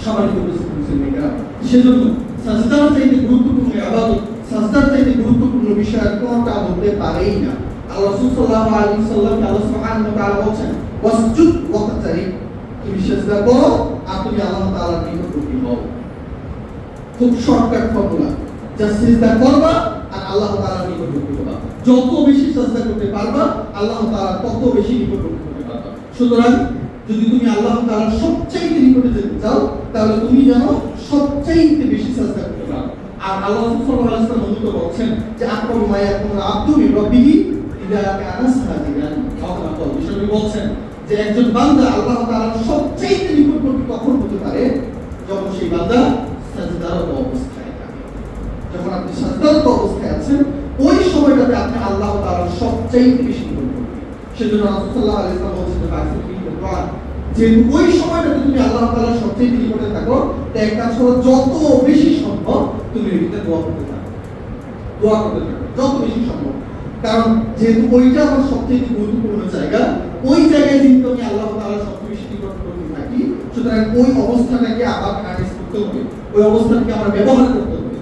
[SPEAKER 1] সম্মানিত মুসলিমরা, সেজন্য সাজদার চাইতে গুরুত্বপূর্ণ ইবাদত, সাজদার চাইতে গুরুত্বপূর্ণ বিষয় কোনটা হতে পারেই না। আল্লাহ রাসূল সাল্লাল্লাহু আলাইহি ওয়াসাল্লাম আল্লাহ সুবহানাহু ওয়া তাআলা বলেন ওয়াসজুদ ওয়াকতারিব, তুমি সিজদা করো আর তুমি আল্লাহ তাআলার নিকটবর্তী হও। খুব শর্টকাট ফর্মুলা, যা সিজদা করবা আর আল্লাহ তাআলার নিকটবর্তী হবা। যত বেশি সিজদা করতে পারবা আল্লাহ তাআলা তত বেশি নিকটবর্তী হতে পারবা। সুতরাং যদি তুমি আল্লাহ তাআলার সবচেয়ে নিকটে যেতে চাও তাহলে তুমি যেন সবচেয়ে বেশি সিজদা করতে পারো। আর আল্লাহ সাল্লাল্লাহু আলাইহি ওয়াসাল্লাম মূলত বলেন যে আকরাবু মা ইয়াকুনু আবদু মিন রাব্বিহি ইযা কানা সাজিদান। আল্লাহ বিশ্বনবী বলেন যে একজন বান্দা আল্লাহ তাআলার সবচেয়ে নিকটবর্তী কখন হতে পারে? যখন সেই বান্দা সাজদারত অবস্থায় থাকে। যখন আপনি সাজদারত অবস্থায় আছেন ওই সময়টাতে আপনি আল্লাহ তাআলার সবচেয়ে বেশি নিকটবর্তী। সেজন্য রাসূল সাল্লাল্লাহু আলাইহি ওয়াসাল্লাম বলেছেন যে ওই সময়টাতে তুমি আল্লাহ তাআলার সবচেয়ে নিকটে থাকো, তো এক কাজ করো, যত বেশি সম্ভব তুমি এটাতে দোয়া করতে থাকো, দোয়া করতে থাকো যত বেশি সম্ভব। কারণ যেহেতু ওইটা আমার সবচেয়ে গুরুত্বপূর্ণ জায়গা, ওই জায়গায় যেহেতু আমি আল্লাহ তাআলার সবচেয়ে বেশি নিকট করতে থাকি, সুতরাং ওই অবস্থাটাকে আবার প্র্যাকটিস করতে হবে, ওই অবস্থাটাকে আমরা ব্যবহার করতে হবে।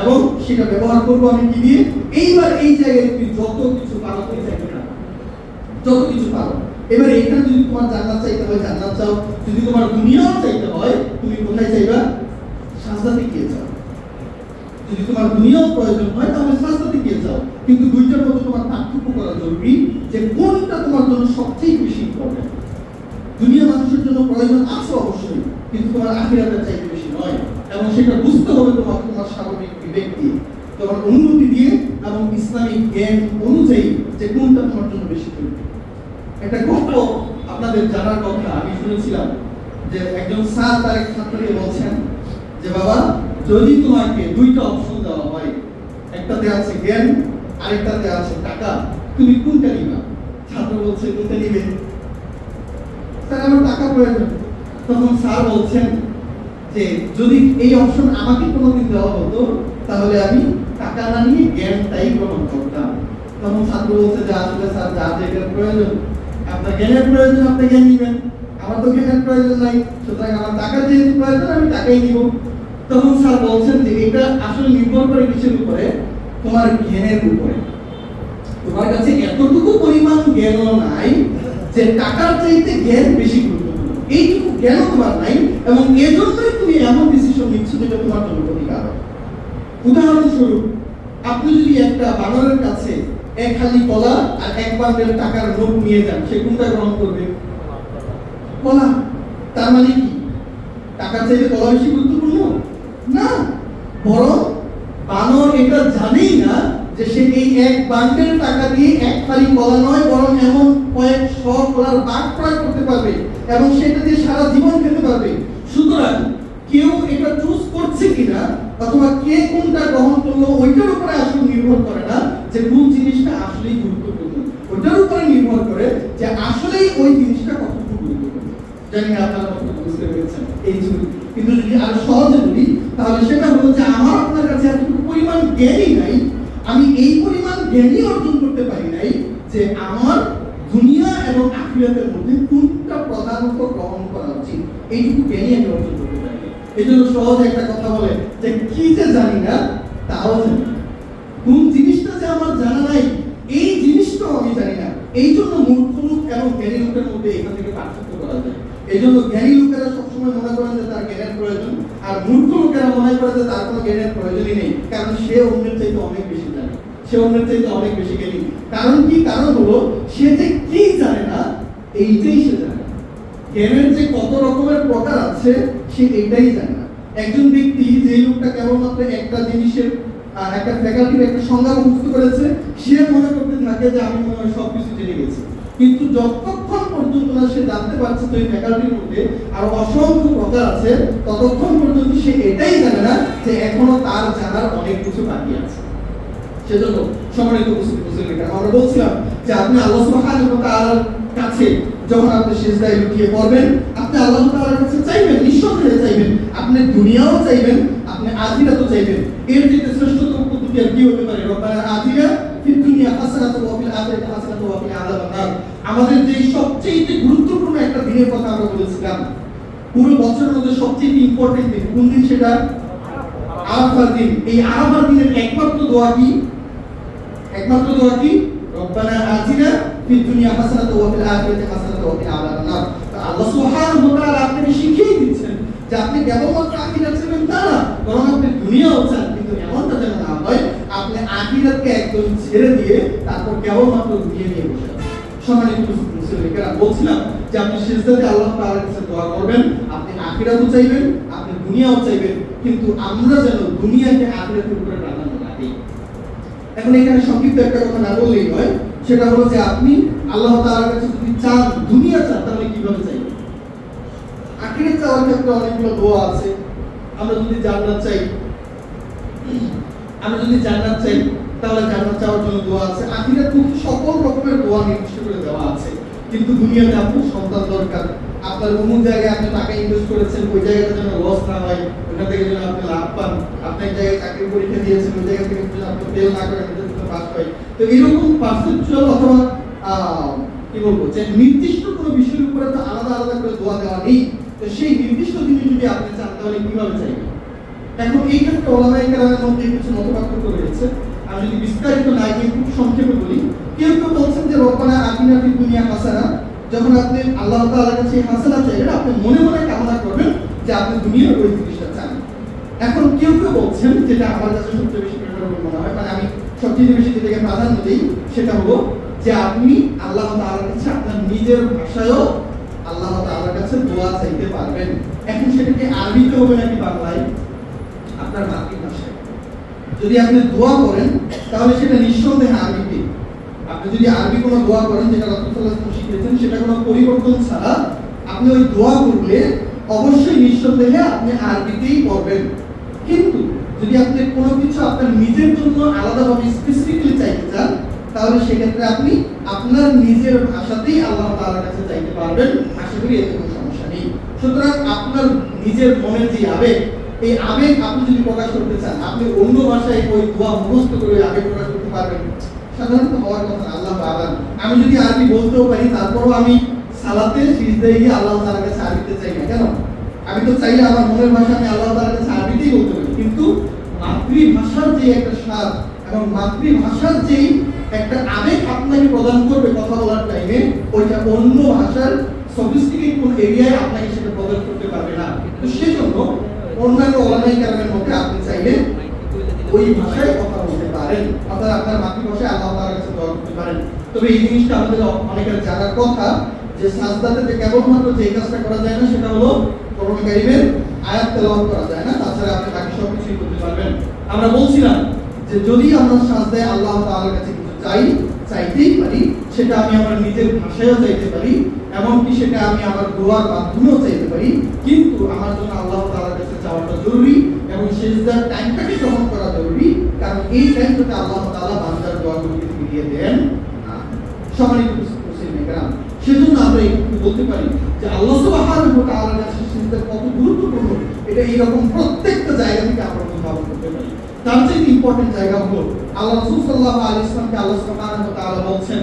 [SPEAKER 1] এবং সেটা ব্যবহার করবো আমি কি দিয়ে? এইবার এই জায়গায় তুমি যত কিছু পারো তুমি চাইতে থাকো, যত কিছু পারো। এবার এখানে যদি তোমার জান্নাত চাইতে হয় জান্নাত চাও, যদি তোমার দুনিয়াও চাইতে হয় তুমি কোথায় চাইবা? সাজদাতে গিয়ে চাও। যদি তোমার দুনিয়াও প্রয়োজন হয় তাহলে সাজদাতে গিয়ে চাও। কিন্তু দুইটার মধ্যে তোমার পার্থক্য করা জরুরি যে কোনটা তোমার জন্য সবচেয়ে বেশি ইম্পর্টেন্ট। দুনিয়া মানুষের জন্য প্রয়োজন আছে অবশ্যই, কিন্তু তোমার আখিরাতের চাইতে বেশি নয়। এবং সেটা বুঝতে হবে তোমাকে তোমার স্বাভাবিক বিবেক দিয়ে, তোমার অনুমতি দিয়ে এবং ইসলামিক জ্ঞান অনুযায়ী যে কোনটা তোমার জন্য বেশি জরুরি। একটা গল্প আপনাদের জানার কথা আমি শুনেছিলাম যে একজন স্যার তার এক ছাত্রকে বলছেন যে বাবা, যদি তোমাকে দুইটা অপশন দেওয়া হয়, একটাতে আছে জ্ঞান আরেকটাতে আছে টাকা, তুমি কোনটা নিবা? ছাত্র বলছে কোনটা নিবে? স্যার আমার টাকা প্রয়োজন। তখন স্যার বলছেন যে যদি এই অপশন আমাকে কোনোদিন দেওয়া হতো তাহলে আমি টাকা না নিয়ে জ্ঞানটাই গ্রহণ করতাম। তখন ছাত্র বলছে যে আসলে স্যার যার যেটার প্রয়োজন, আপনার জ্ঞানের প্রয়োজন আপনি জ্ঞান নিবেন, আমার তো জ্ঞানের প্রয়োজন নাই, সুতরাং আমার টাকা যেহেতু প্রয়োজন আমি টাকাই নিব। তখন স্যার বলছেন যে এটা আসলে নির্ভর করে কিসের উপরে? তোমার জ্ঞানের উপরে। তোমার কাছে এতটুকু পরিমাণ জ্ঞানও নাই যে টাকার চাইতে জ্ঞান বেশি গুরুত্বপূর্ণ, এইটুকু জ্ঞানও তোমার নাই, এবং এজন্যই তুমি এমন ডিসিশন নিচ্ছ যেটা তোমার জন্য ক্ষতিকারক। উদাহরণস্বরূপ, আপনি যদি একটা বানরের কাছে এক হালি কলা আর এক বান্ডেল টাকার নোট নিয়ে যান, সে কোনটা গ্রহণ করবে? কলা। তার মানে কি টাকার চাইতে কলা বেশি গুরুত্বপূর্ণ? না, বরং বানর এটা জানেই না যে সে এই এক বান্ডেল টাকা দিয়ে এক হালি কলা নয় বরং এমন কয়েক শ কলার বাগ ক্রয় করতে পারবে এবং সেটা দিয়ে সারা জীবন খেতে পারবে। সুতরাং কেউ এটা চুজ করছে কিনা অথবা কে কোনটা গ্রহণ করলো ওইটার উপরে আসলে নির্ভর করে না যে কোন জিনিসটা আসলেই গুরুত্বপূর্ণ, ওইটার উপরে নির্ভর করে যে আসলেই ওই জিনিসটা কতটুকু গুরুত্বপূর্ণ। জানি না আপনারা কতটুকু বুঝতে পেরেছেন এই জন্য, কিন্তু যদি আরো সহজে বলি তাহলে সেটা হলো যে আমার আপনার কাছে এতটুকু পরিমাণ জ্ঞানই নাই, আমি এই পরিমাণ জ্ঞানই অর্জন করতে পারি নাই যে আমার দুনিয়া
[SPEAKER 2] এবং আখিরাতের মধ্যে কোনটা প্রধানত গ্রহণ করা উচিত, এইটুকু জ্ঞানই আমি অর্জন করতে পারি। এই জন্য সহজে একটা কথা বলে যে কি যে জানি না তাও জানি না, কোন জিনিসটা যে আমার জানা নাই এই জিনিসটাও আমি জানি না। এই জন্য মূর্খ লোক এবং জ্ঞানী লোকের মধ্যে এখান থেকে পার্থক্য করা যায়। এই জন্য জ্ঞানী লোকেরা সবসময় মনে করেন যে তার জ্ঞানের প্রয়োজন, আর মূর্খ লোকেরা মনে করে যে তার কোনো জ্ঞানের প্রয়োজনই নেই, কারণ সে অন্যের চাইতে অনেক বেশি জানে, সে অন্যের চাইতে অনেক বেশি জ্ঞানী। কারণ কি? কারণ হলো সে যে কি জানে না এইটাই সে জানে। জ্ঞানের যে কত রকমের প্রকার আছে সে এটাই জানে না। একজন ব্যক্তি যে লোকটা কেবলমাত্র একটা জিনিসের একটা ফ্যাকাল্টির একটা সংজ্ঞা মুক্ত করেছে, সে মনে করতে থাকে যে আমি মনে হয় সবকিছু জেনে গেছি, কিন্তু যতক্ষণ পর্যন্ত না সে জানতে পারছে তো এই ফ্যাকাল্টির মধ্যে আরো অসংখ্য প্রকার আছে, ততক্ষণ পর্যন্ত সে এটাই জানে না যে এখনো তার জানার অনেক কিছু বাকি আছে। সেজন্য সম্মানিত উপস্থিতি, আমরা বলছিলাম যে আপনি আল্লাহ সুবহানাহু ওয়া তাআলার কাছে যখন আপনি সিজদায় লুটিয়ে পড়বেন, আপনি আল্লাহ তাআলার কাছে চাইবেন, নিঃসন্দেহে চাইবেন, আপনি দুনিয়াও চাইবেন, আপনি আখিরাতও চাইবেন। এর থেকে শ্রেষ্ঠতম পদ্ধতি আর কি হতে পারে? রব্বানা আতিনা ফিদ দুনিয়া হাসানাতাও ওয়া ফিল আখিরাতি হাসানাতাও ওয়া কিনা আযাবান নার। আমাদের যে সবচেয়ে গুরুত্বপূর্ণ একটা দিনের কথা আমরা বলেছিলাম, পুরো বছরের মধ্যে সবচেয়ে ইম্পর্টেন্ট দিন কোন দিন? সেটা আরাফার দিন। এই আরাফার দিনের একমাত্র দোয়া কি? একমাত্র দোয়া কি? রব্বানা আতিনা ফিদ দুনিয়া হাসানাতাও ওয়া ফিল আখিরাতি হাসানাতাও ওয়া কিনা আযাবান নার। আল্লাহ সুবহানাহু ওয়া তাআলা আপনাকে শিখিয়ে দিচ্ছেন যে আপনি কেবলমাত্র আখিরাত চাইবেন তা না, বরং আপনি দুনিয়াও চান, কিন্তু এমনটা যেন না হয় আপনি আখিরাতকে একদম ছেড়ে দিয়ে তারপর কেবলমাত্র দুনিয়া নিয়ে বসে আছেন। সম্মানিত মুসলিমরা, বলছিলাম যে আপনি সিজদাতে আল্লাহ তাআলার কাছে দোয়া করবেন, আপনি আখিরাতও চাইবেন, আপনি দুনিয়াও চাইবেন, কিন্তু আমরা যেন দুনিয়াকে আখিরাতের উপরে প্রাধান্য না দিই। এখন এখানে সংক্ষিপ্ত একটা কথা না বললেই নয়, সেটা হলো যে আপনি আল্লাহ তাআলার কাছে যদি চান, দুনিয়া চান, তাহলে কিভাবে চাইবেন? আখিরাত চাওয়ার ক্ষেত্রে অনেকগুলো দোয়া আছে। আমরা যদি জান্নাত চাই তাহলে জান্নাত চাওয়ার জন্য দোয়া আছে। আখিরাত মুখী সকল রকমের দোয়া নির্দিষ্ট করে দেওয়া আছে। কিন্তু দুনিয়াতে আপনার সন্তান দরকার, আপনার অমুক জায়গায় আপনি টাকা ইনভেস্ট করেছেন, ওই জায়গাটা যেন লস না হয়, ওখান থেকে যেন আপনি লাভ পান। আপনি এক জায়গায় চাকরির পরীক্ষা দিয়েছেন, ওই জায়গা থেকে যেন আপনি ফেল না করেন, পাস হয়। তো এরকম পার্সেপচুয়াল অথবা কি বলবো, যে নির্দিষ্ট কোনো বিষয়ের উপরে তো আলাদা আলাদা করে দোয়া দেওয়া নেই। তো সেই নির্দিষ্ট জিনিস যদি আপনি চান তাহলে কিভাবে চাইবেন? এখন এই ক্ষেত্রে ওলামায়ে কেরামের মধ্যে কিছু মতপার্থক্য রয়েছে। আমি যদি বিস্তারিত না গিয়ে খুব সংক্ষেপে বলি, কেউ কেউ বলছেন যে রব্বানা আতিনা ফিদ দুনিয়া হাসানা, যখন আপনি আল্লাহ তাআলার কাছে হাসানা চাইবেন, আপনি মনে মনে কামনা করবেন যে আপনি দুনিয়ার ওই জিনিসটা চান। এখন কেউ কেউ বলছেন, যেটা আমার কাছে সবচেয়ে বেশি প্রেফারেবল মনে হয়, মানে আমি সবচেয়ে বেশি যেটাকে প্রাধান্য দিই, সেটা হলো যে আপনি আল্লাহ তাআলার কাছে আপনার নিজের ভাষায়ও আল্লাহ তাআলার কাছে দোয়া চাইতে পারবেন। এখন সেটাকে আরবিতে হবে নাকি বাংলায়? আপনার মাতৃভাষায়। যদি আপনি দোয়া করেন তাহলে সেটা নিঃসন্দেহে আরবিতে। আপনি যদি আরবি কোনো দোয়া করেন, যেটা রাসূল সাল্লাল্লাহু আলাইহি ওয়াসাল্লাম শিখিয়েছেন, সেটা কোনো পরিবর্তন ছাড়া আপনি ওই দোয়া করলে অবশ্যই নিঃসন্দেহে আপনি আরবিতেই পড়বেন। কিন্তু যদি আপনি কোনো কিছু আপনার নিজের জন্য আলাদাভাবে স্পেসিফিক্যালি চাইতে চান, তাহলে সেক্ষেত্রে আপনি আপনার নিজের ভাষাতেই আল্লাহ তাআলার কাছে চাইতে পারবেন। আশা করি এতে কোনো সমস্যা নেই। সুতরাং আপনার নিজের মনের যে আবেগ, এই আবেগ আপনি যদি প্রকাশ করতে চান, আপনি অন্য ভাষায় ওই দোয়া মুখস্থ করে আবেগ প্রকাশ করতে পারবেন? সাধারণত হওয়ার কথা না। আল্লাহ আ'লাম। আমি যদি আরবি বলতেও পারি, তারপরও আমি সালাতে সিজদায় গিয়ে আল্লাহ তাআলার কাছে আরবিতে চাই না কেন? আমি তো চাইলে আমার মনের ভাষা আমি আল্লাহ তাআলার কাছে আরবিতেই বলতে পারি, কিন্তু মাতৃভাষার যে একটা স্বাদ এবং মাতৃভাষার যে একটা আবেগ আপনাকে প্রদান করবে কথা বলার টাইমে, ওইটা অন্য ভাষার সফিস্টিকেট কোন এরিয়ায় আপনাকে সেটা প্রদান করতে পারবে না। তো সেজন্য অন্যান্য ওলামায়ে কেরামের মধ্যে আপনি চাইলে ওই ভাষায় কথা বলতে পারেন, অর্থাৎ আপনার মাতৃভাষায় আল্লাহ তাআলার কাছে দোয়া করতে পারেন। তবে এই জিনিসটা আমাদের অনেকের জানার কথা যে সাজদাতে যে কেবলমাত্র যে কাজটা করা যায় না, সেটা হলো কোরআন কারীমের আয়াত তেলাওয়াত করা যায় না, তাছাড়া আপনি বাকি সব কিছুই করতে পারবেন। আমরা বলছিলাম যে যদি আমরা সাজদায় আল্লাহ তাআলার কাছে কিছু চাইতেই পারি, সেটা আমি আমার নিজের ভাষায়ও চাইতে পারি, এমনকি সেটা আমি আমার দোয়ার মাধ্যমেও চাইতে পারি, কিন্তু আমার জন্য আল্লাহ তাআলার কাছে চাওয়াটা জরুরি এবং সিজদার টাইমটাকে গ্রহণ করা জরুরি, কারণ এই টাইমটাতে আল্লাহ তাআলা বান্দার দোয়াগুলোকে ফিরিয়ে দেন না। সম্মানিত মুসলিম, সেজন্য আমরা একটু বলতে পারি যে আল্লাহ সুবহানাহু ওয়া তাআলার কাছে সিজদা কত গুরুত্বপূর্ণ, এটা এইরকম প্রত্যেকটা জায়গা থেকে আমরা অনুধাবন করতে পারি। তার চেয়ে ইম্পর্টেন্ট জায়গা হলো আল্লাহ রাসূল সাল্লাল্লাহু আলাইহি ওয়াসাল্লামকে আল্লাহ সুবহানাহু ওয়া তাআলা বলছেন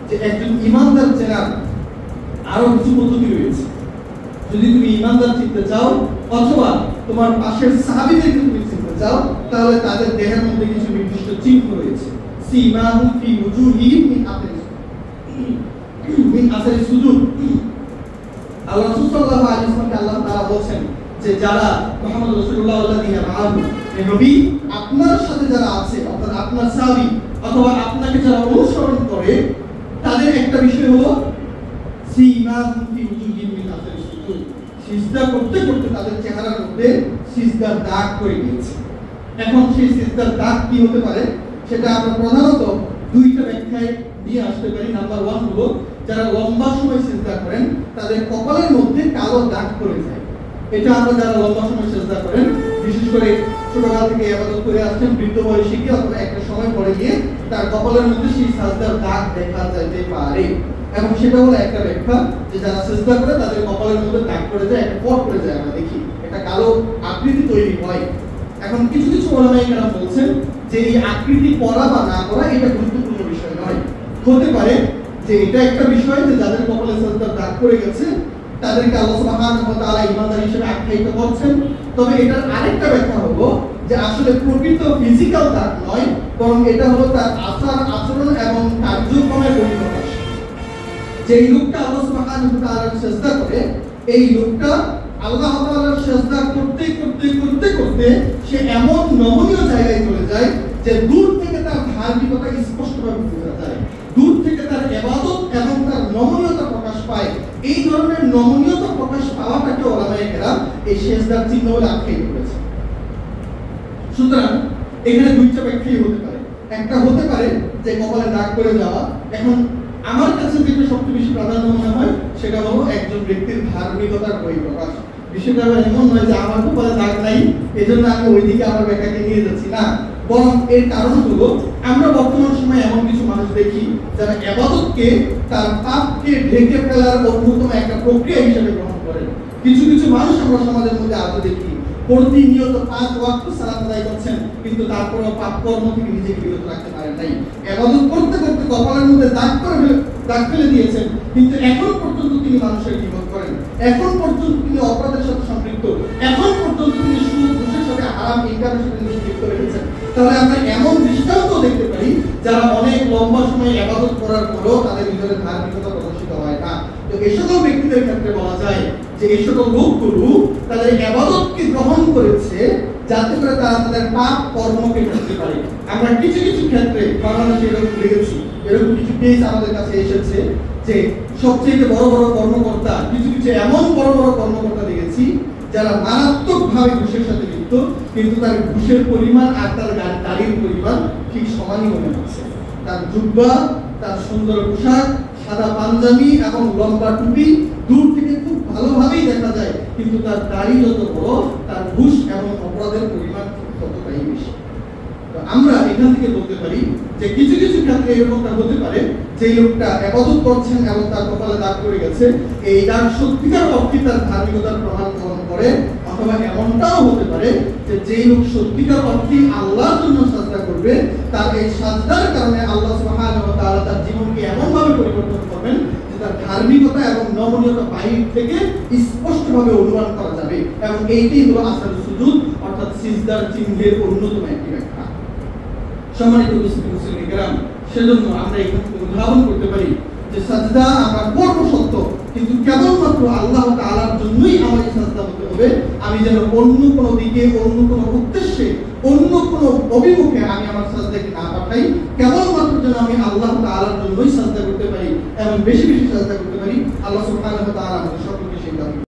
[SPEAKER 2] যে একজন ঈমানদার চেনার আরো কিছু পদ্ধতি রয়েছে। যদি তুমি ইমানদার চিনতে চাও অথবা তোমার পাশের সাহাবীদেরকে তুমি চিনতে চাও, তাহলে তাদের দেহের মধ্যে কিছু নির্দিষ্ট চিহ্ন রয়েছে। সীমাহুম ফি উজুহিহিম মিন আসারি সুজুদ। আল্লাহ রাসূল সাল্লাল্লাহু আলাইহি ওয়াসাল্লাম আল্লাহ তাআলা বলেন যে যারা মুহাম্মদ রাসূলুল্লাহ আল্লাযিনা মাআহু, নবী আপনার সাথে যারা আছে অর্থাৎ আপনার সাহাবী অথবা আপনাকে যারা অনুসরণ করে, তাদের একটা বিষয় হলো সীমাহুম ফি উজুহিহিম মিন আসারি সুজুদ। সিজদা করতে করতে তাদের চেহারার মধ্যে সিজদার দাগ পড়ে গিয়েছে। এখন সেই সিজদার দাগ কি হতে পারে সেটা আমরা প্রধানত দুইটা ব্যাখ্যায় দিয়ে আসতে পারি। নাম্বার 1 হলো যারা লম্বা সময় সিজদা করেন তাদের কপালের মধ্যে কালো দাগ পড়ে যায়। এটা আমরা যারা লম্বা সময় সিজদা করেন, বিশেষ করে ছোটকাল থেকে ইবাদত করে আসছেন, বৃদ্ধ বয়সে গিয়ে অথবা একটা সময় পরে গিয়ে তার কপালের মধ্যে সেই সিজদার দাগ দেখা যাইতে পারে। এবং সেটা হলো একটা ব্যাখ্যা যে যারা সিজদা করে তাদের কপালের মধ্যে দাগ পড়ে যায়, একটা পট পড়ে যায়, আমরা দেখি একটা কালো আকৃতি তৈরি হয়। এখন কিছু কিছু ওলামায়ে কেরাম বলছেন যে এই আকৃতি পড়া বা না করা এটা গুরুত্বপূর্ণ বিষয় নয়। হতে পারে যে এটা একটা বিষয় যে যাদের কপালে সিজদার দাগ পড়ে গেছে তাদেরকে আল্লাহ সুবহানাহু ওয়া তাআলা ঈমানদার হিসেবে আখ্যায়িত করছেন। তবে এটার আরেকটা ব্যাখ্যা হলো যে আসলে প্রকৃত ফিজিক্যাল দাগ নয়, বরং এটা হলো তার আচার আচরণ এবং কার্যক্রমের বহিঃপ্রকাশ। যেই লোকটা আল্লাহ সুবহানাহু ওয়া তাআলার সিজদা করে, এই লোকটা আল্লাহ তাআলার সিজদা করতে করতে করতে করতে সে এমন নমনীয় জায়গায় চলে যায় যে দূর থেকে তার ধার্মিকতা স্পষ্টভাবে বোঝা যায়, দূর থেকে তার ইবাদত এবং তার নমনীয়তা প্রকাশ পায়। এই ধরনের নমনীয়তা প্রকাশ পাওয়াটাকে ওলামায়ে কেরাম এই সিজদার চিহ্ন বলে আখ্যায়িত করেছে। সুতরাং এখানে দুইটা ব্যাখ্যাই হতে পারে। একটা হতে পারে যে কপালে দাগ পড়ে যাওয়া। এখন আমার কাছে যেটা সবচেয়ে বেশি প্রাধান্য মনে হয় সেটা হলো একজন ব্যক্তির ধার্মিকতার বহিঃপ্রকাশ। বিষয়টা এমন নয় যে আমার কপালে দাগ নাই এজন্য আমি ওইদিকে আমার ব্যাখ্যাকে নিয়ে যাচ্ছি, না, বরং এর কারণ হলো আমরা বর্তমান সময়ে এমন কিছু মানুষ দেখি যারা ইবাদতকে তার পাপকে ঢেকে ফেলার অন্যতম একটা প্রক্রিয়া হিসেবে গ্রহণ করেন। কিছু কিছু মানুষ আমরা সমাজের মধ্যে আজও দেখি প্রতিনিয়ত 5 ওয়াক্ত সালাত আদায় করছেন, কিন্তু তারপরেও পাপ কর্ম থেকে নিজেকে বিরত রাখতে পারেন নাই। ইবাদত করতে করতে কপালের মধ্যে দাগ ফেলে দিয়েছেন, কিন্তু এখন পর্যন্ত তিনি মানুষের গীবত করেন, এখন পর্যন্ত তিনি অপরাধের সাথে সম্পৃক্ত, এখন পর্যন্ত তিনি সুদ ঘুষের সাথে হারাম ইনকামের সাথে নিজেকে লিপ্ত রেখেছেন। তাহলে আমরা এমন দৃষ্টান্ত দেখতে পারি যারা অনেক লম্বা সময় ইবাদত করার পরেও তাদের ভিতরে ধার্মিকতা প্রদর্শিত হয় না। তো এই সকল ব্যক্তিদের ক্ষেত্রে বলা যায় যে এই সকল লোকগুলো তাদের ইবাদতকে গ্রহণ করেছে যাতে করে তারা তাদের পাপ কর্মকে ঢাকতে পারে। আমরা কিছু কিছু ক্ষেত্রে বাংলাদেশে এরকম দেখেছি, এরকম কিছু কেস আমাদের কাছে এসেছে যে সবচেয়ে বড় বড় কর্মকর্তা, কিছু কিছু এমন বড় বড় কর্মকর্তা দেখেছি যারা মারাত্মকভাবে ঘুষের সাথে যুক্ত, কিন্তু তার ঘুষের পরিমাণ আর তার গাড়ির পরিমাণ ঠিক সমানই মনে হচ্ছে। তার জুব্বা, তার সুন্দর পোশাক, সাদা পাঞ্জাবি এবং লম্বা টুপি দূর থেকে খুব ভালোভাবেই দেখা যায়, কিন্তু তার দাড়ি যত বড় তার ঘুষ এবং অপরাধের পরিমাণ ততটাই বেশি। তো আমরা এখান থেকে বলতে পারি যে কিছু কিছু ক্ষেত্রে এরকমটা হতে পারে যে লোকটা ইবাদত করছেন এবং তার কপালে দাগ পড়ে গেছে, এই দাগ সত্যিকার অর্থে তার ধার্মিকতার প্রমাণ গ্রহণ করে, অথবা এমনটাও হতে পারে যে যেই লোক সত্যিকার অর্থে আল্লাহর জন্য সাজদা করবে, তার এই সাজদার কারণে আল্লাহ সুবহানাহু ওয়া তাআলা তার জীবনকে এমনভাবে পরিবর্তন করবেন যে তার ধার্মিকতা এবং নমনীয়তা বাহির থেকে স্পষ্টভাবে অনুমান করা যাবে। এবং এইটাই হলো আসারুস সুজুদ অর্থাৎ সিজদার চিহ্নের অন্যতম একটি ব্যাখ্যা। সম্মানিত মুসলিম কিরাম, সেজন্য আমরা এখান থেকে উদাহরণ করতে পারি যে সাজদা আমরা করব সত্য, কিন্তু কেবলমাত্র আল্লাহ তাআলার জন্যই আমার এই সাজদা হতে হবে। আমি যেন অন্য কোনো দিকে, অন্য কোনো উদ্দেশ্যে, অন্য কোনো অভিমুখে আমি আমার সাজদাকে না পাঠাই। কেবলমাত্র যেন আমি আল্লাহ তাআলার জন্যই সাজদা করতে পারি এবং বেশি বেশি সাজদা করতে পারি। আল্লাহ সুবহানাহু ওয়া তাআলা আমাদের সকলকে সেই দান